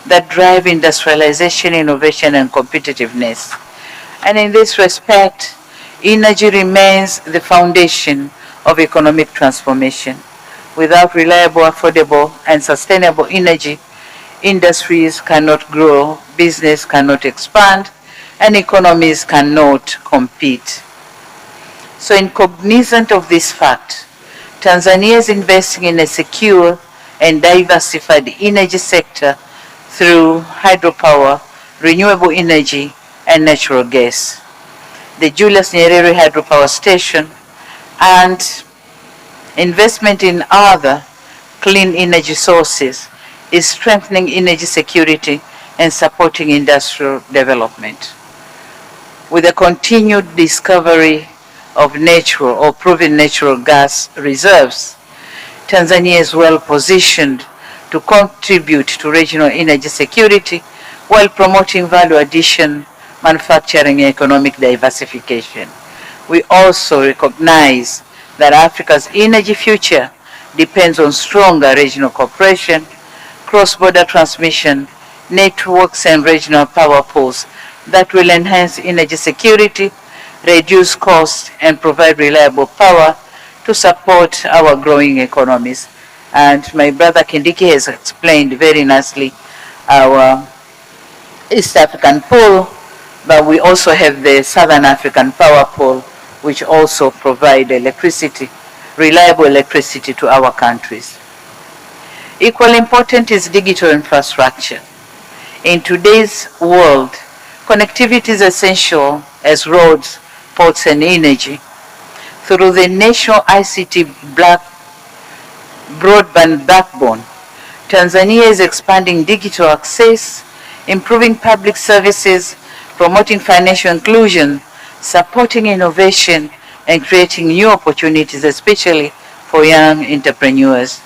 Speaker 14: that drive industrialization, innovation, and competitiveness. And in this respect, energy remains the foundation of economic transformation. Without reliable, affordable, and sustainable energy, industries cannot grow, business cannot expand, and economies cannot compete. So, in cognizance of this fact, Tanzania is investing in a secure and diversified energy sector through hydropower, renewable energy, and natural gas. The Julius Nyerere Hydropower Station and investment in other clean energy sources is strengthening energy security and supporting industrial development. With the continued discovery of natural or proven natural gas reserves, Tanzania is well positioned to contribute to regional energy security while promoting value addition, manufacturing, and economic diversification. We also recognize that Africa's energy future depends on stronger regional cooperation, cross-border transmission, networks, and regional power pools that will enhance energy security, reduce costs, and provide reliable power to support our growing economies. And my brother Kindiki has explained very nicely our East African pool, but we also have the Southern African power pool, which also provide electricity, reliable electricity to our countries. Equally important is digital infrastructure. In today's world, connectivity is essential as roads, ports, and energy. Through the national ICT broadband backbone, Tanzania is expanding digital access, improving public services, promoting financial inclusion, supporting innovation, and creating new opportunities, especially for young entrepreneurs.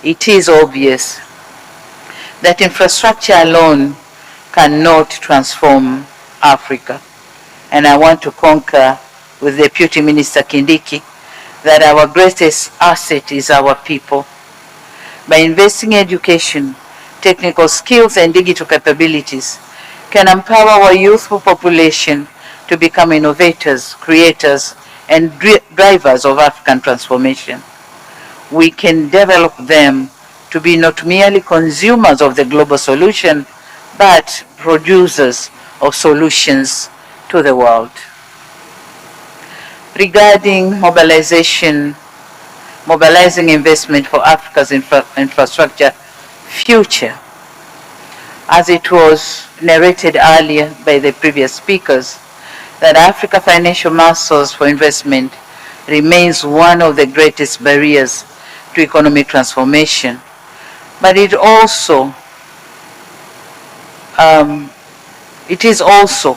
Speaker 14: It is obvious that infrastructure alone cannot transform Africa. And I want to concur with Deputy Minister Kindiki that our greatest asset is our people. By investing in education, technical skills and digital capabilities, can empower our youthful population to become innovators, creators, and drivers of African transformation. We can develop them to be not merely consumers of the global solution, but producers of solutions to the world. Regarding mobilizing investment for Africa's infrastructure future, as it was narrated earlier by the previous speakers, that Africa financial muscles for investment remains one of the greatest barriers to economic transformation, but it is also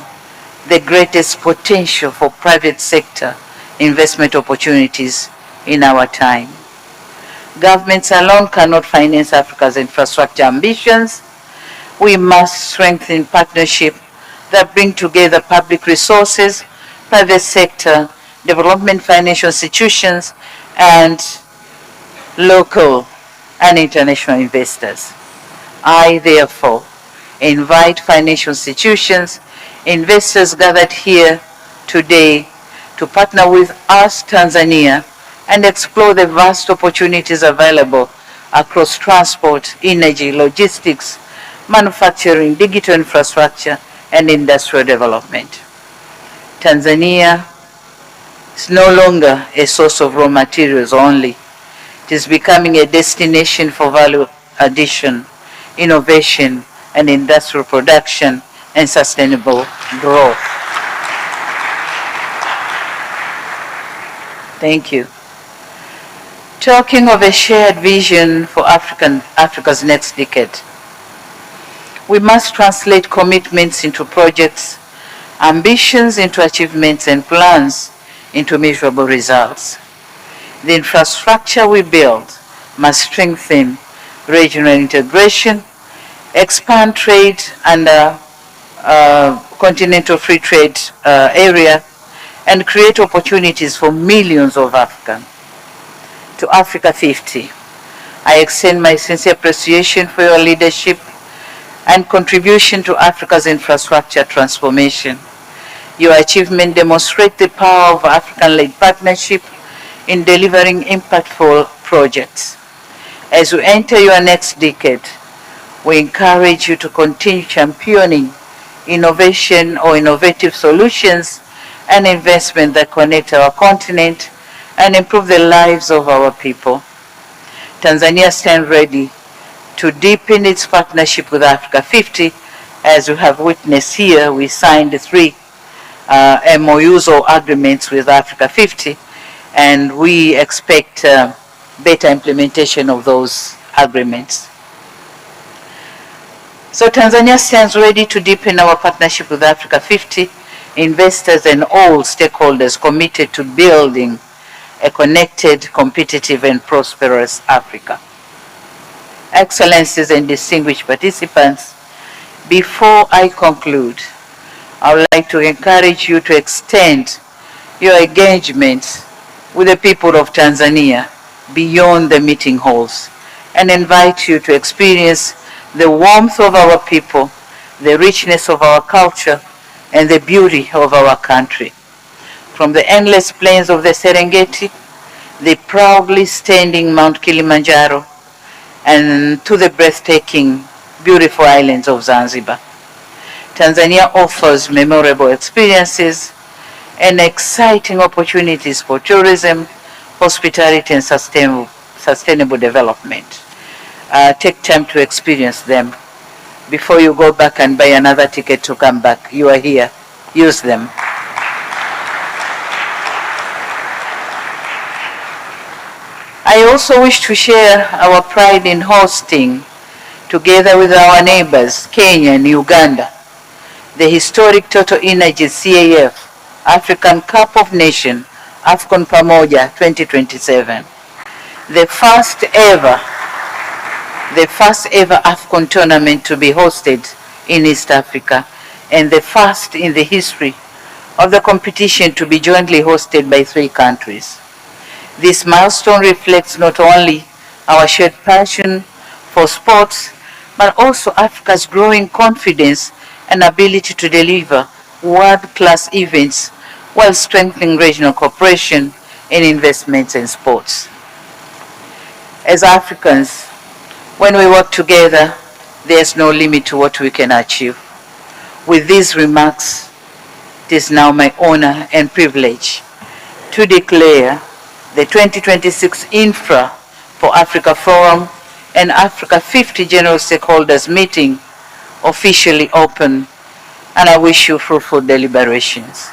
Speaker 14: the greatest potential for private sector investment opportunities in our time. Governments alone cannot finance Africa's infrastructure ambitions. We must strengthen partnerships that bring together public resources, private sector, development financial institutions, and local and international investors. I, therefore, invite financial institutions, investors gathered here today to partner with us, Tanzania, and explore the vast opportunities available across transport, energy, logistics, manufacturing, digital infrastructure, and industrial development. Tanzania is no longer a source of raw materials only. It is becoming a destination for value addition, innovation, and industrial production and sustainable growth. Thank you. Talking of a shared vision for Africa's next decade, we must translate commitments into projects, ambitions into achievements, and plans into measurable results. The infrastructure we build must strengthen regional integration, expand trade under continental free trade area, and create opportunities for millions of Africans. To Africa50, I extend my sincere appreciation for your leadership and contribution to Africa's infrastructure transformation. Your achievement demonstrates the power of African-led partnership in delivering impactful projects. As you enter your next decade, we encourage you to continue championing innovation or innovative solutions and investment that connect our continent and improve the lives of our people. Tanzania stands ready to deepen its partnership with Africa50. As you have witnessed here, we signed 3 MOUs or agreements with Africa50, and we expect better implementation of those agreements. So Tanzania stands ready to deepen our partnership with Africa50, investors and all stakeholders committed to building a connected, competitive, and prosperous Africa. Excellencies and distinguished participants, before I conclude, I would like to encourage you to extend your engagement with the people of Tanzania beyond the meeting halls and invite you to experience the warmth of our people, the richness of our culture, and the beauty of our country. From the endless plains of the Serengeti, the proudly standing Mount Kilimanjaro, and to the breathtaking, beautiful islands of Zanzibar, Tanzania offers memorable experiences and exciting opportunities for tourism, hospitality, and sustainable development. Take time to experience them. Before you go back and buy another ticket to come back, you are here. Use them. I also wish to share our pride in hosting, together with our neighbors, Kenya and Uganda, the historic Total Energies CAF African Cup of Nations, AFCON Pamoja 2027. The first ever AFCON tournament to be hosted in East Africa, and the first in the history of the competition to be jointly hosted by 3 countries. This milestone reflects not only our shared passion for sports, but also Africa's growing confidence and ability to deliver world-class events while strengthening regional cooperation and investments in sports. As Africans, when we work together, there's no limit to what we can achieve. With these remarks, it is now my honor and privilege to declare the 2026 Infra for Africa Forum and Africa50 General Stakeholders Meeting officially open, and I wish you fruitful deliberations.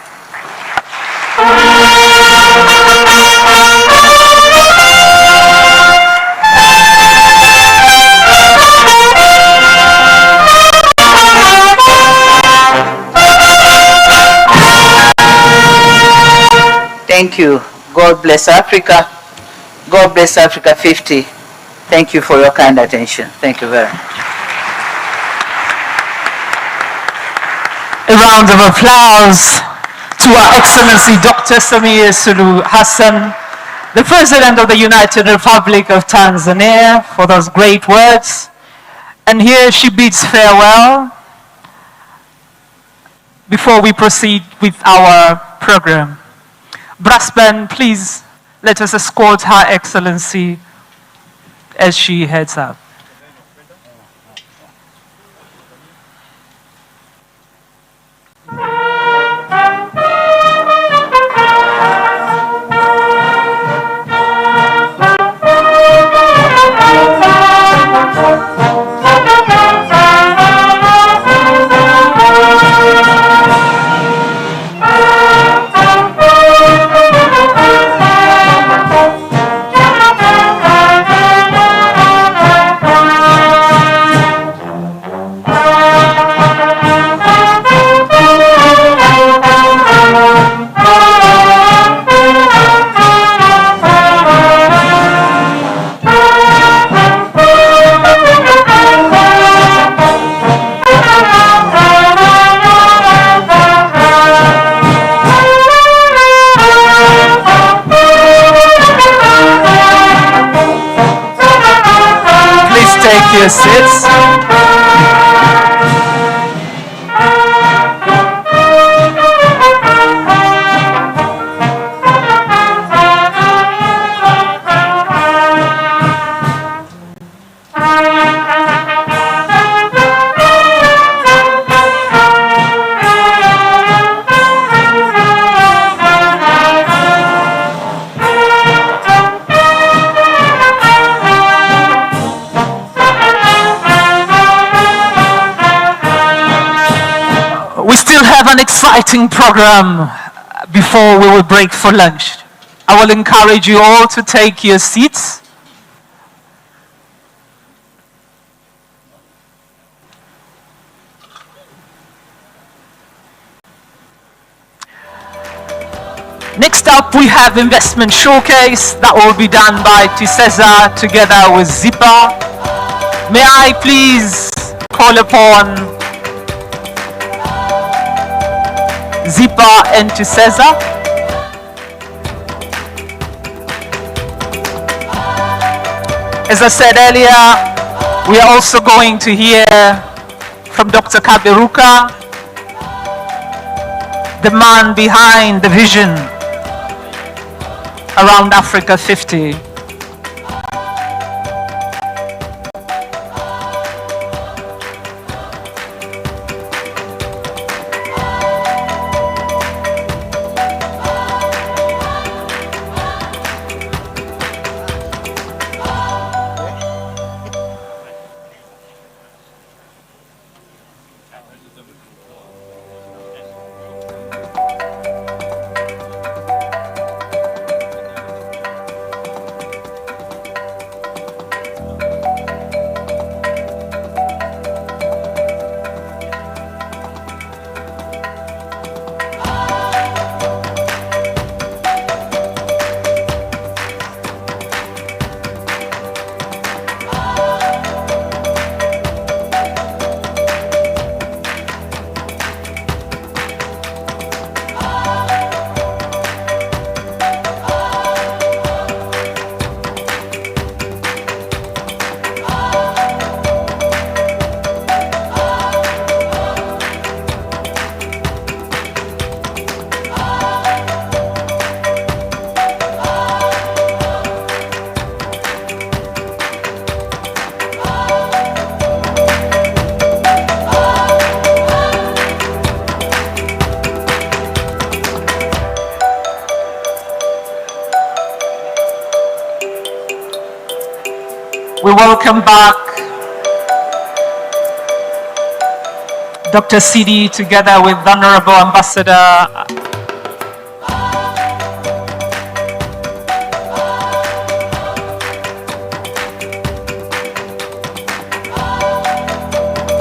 Speaker 14: Thank you. God bless Africa. God bless Africa50. Thank you for your kind attention. Thank you very much.
Speaker 4: A round of applause to Her Excellency Dr. Samia Suluhu Hassan, the President of the United Republic of Tanzania, for those great words. And here she bids farewell before we proceed with our program. Brass band, please let us escort Her Excellency as she heads out. Take your seats. Have an exciting program before we will break for lunch. I will encourage you all to take your seats. Next up, we have investment showcase that will be done by TISEZA together with ZIPA. May I please call upon ZIPA and TISEZA. As I said earlier, we are also going to hear from Dr. Kaberuka, the man behind the vision around Africa50. We welcome back Dr. Sidi together with Honorable Ambassador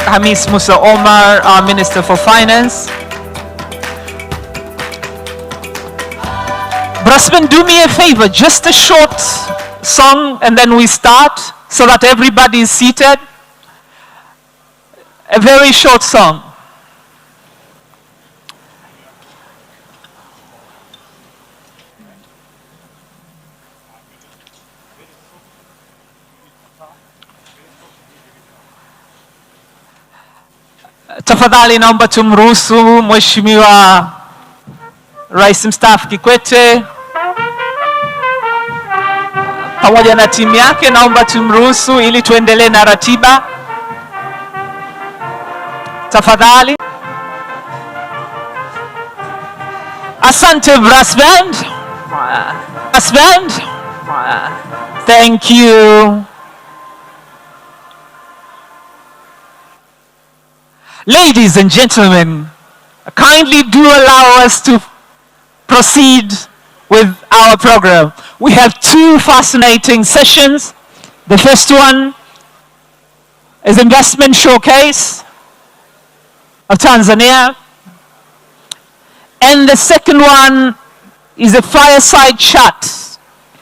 Speaker 4: Hamis Musa Omar, our Minister for Finance. Brasman, do me a favor, just a short song and then we start so that everybody is seated. A very short song. Tafadhali naomba tumruhusu Mheshimiwa Rais mstaafu Kikwete pamoja na timu yake, naomba tumruhusu ili tuendelee na ratiba. Tafadhali. Asante brass band. Brass band. Thank you. Ladies and gentlemen, kindly do allow us to proceed with our program. We have two fascinating sessions. The first one is Investment Showcase of Tanzania. And the second one is a fireside chat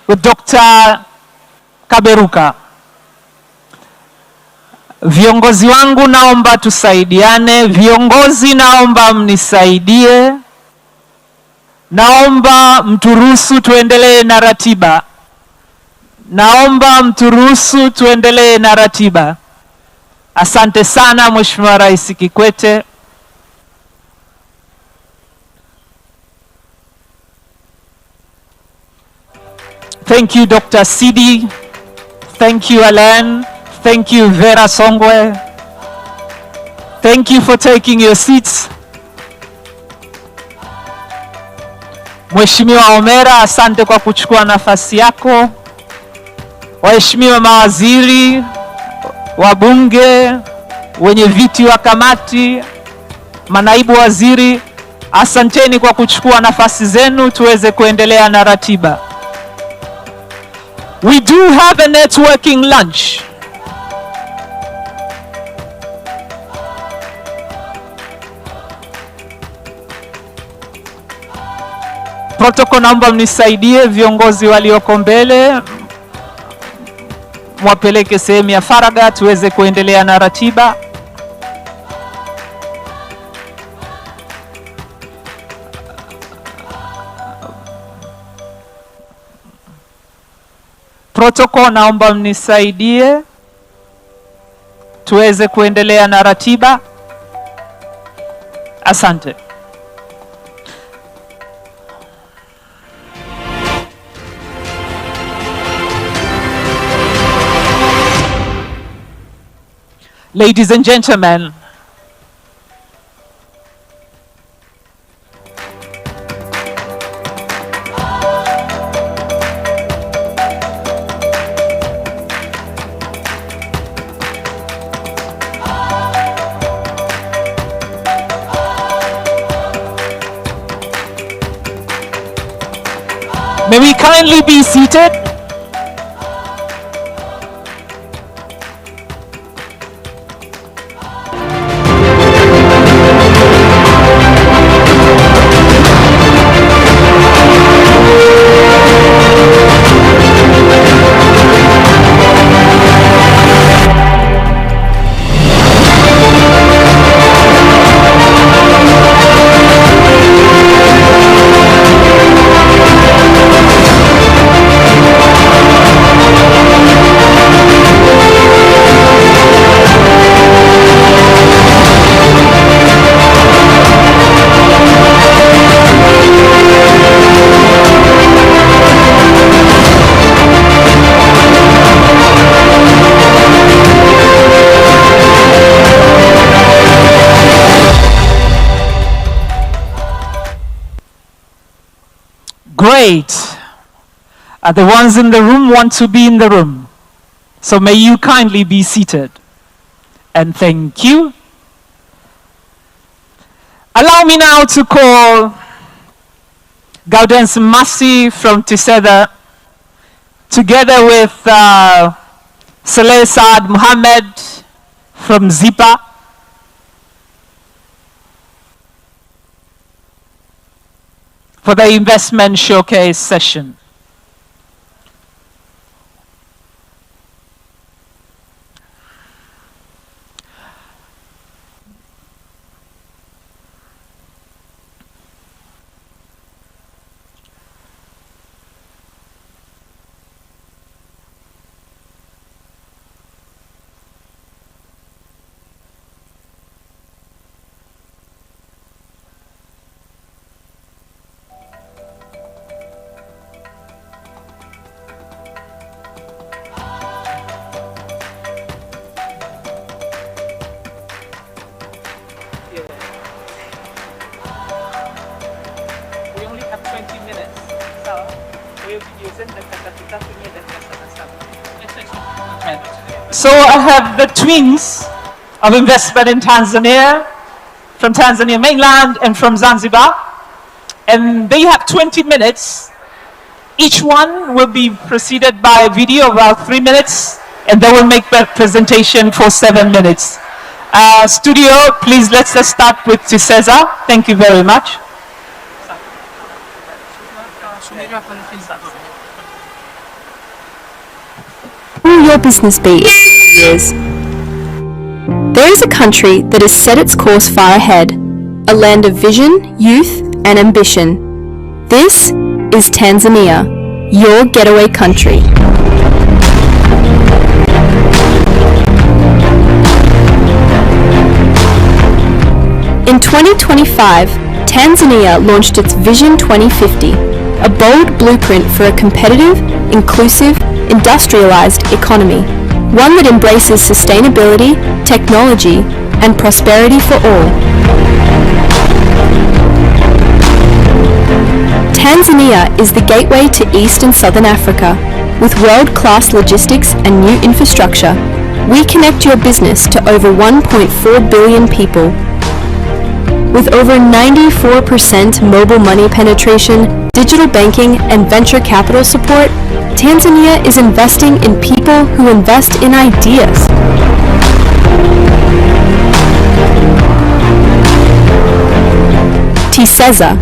Speaker 4: with Dr. Kaberuka. Viongozi wangu naomba tusaidiane, viongozi naomba mnisaidie, naomba mturuhusu tuendelee na ratiba. Naomba mturuhusu tuendelee na ratiba. Asante sana Mheshimiwa Rais Kikwete. Thank you Dr. Sidi. Thank you Alain. Thank you Vera Songwe. Thank you for taking your seats. Mheshimiwa Omera, asante kwa kuchukua nafasi yako. Waheshimiwa mawaziri, wabunge, wenye viti wa kamati, manaibu waziri, asanteni kwa kuchukua nafasi zenu tuweze kuendelea na ratiba. We do have a networking lunch. Protocol, naomba mnisaidie, viongozi walioko mbele mwapeleke sehemu ya faragha tuweze kuendelea na ratiba. Protocol, naomba mnisaidie tuweze kuendelea na ratiba. Asante. Ladies and gentlemen, may we kindly be seated? Great. The ones in the room want to be in the room. So may you kindly be seated. And thank you. Allow me now to call Gaudence Massi from Tiseda, together with Saleh Saad Mohammed from Zipa, for the investment showcase session. We only have 20 minutes, so we'll be using the kata-kata punya dan kata-kata. So I have the twins of investment in Tanzania, from Tanzania mainland and from Zanzibar, and they have 20 minutes. Each one will be preceded by a video of about 3 minutes, and they will make a presentation for 7 minutes. Studio, please let's start with Tiseza. Thank you very much.
Speaker 15: Who will your business be in 2 years? There is a country that has set its course far ahead, a land of vision, youth, and ambition. This is Tanzania, your getaway country. In 2025, Tanzania launched its Vision 2050, a bold blueprint for a competitive, inclusive, industrialized economy, one that embraces sustainability, technology, and prosperity for all. Tanzania is the gateway to East and Southern Africa. With world-class logistics and new infrastructure, we connect your business to over 1.4 billion people. With over 94% mobile money penetration, digital banking, and venture capital support, Tanzania is investing in people who invest in ideas. Tiseza,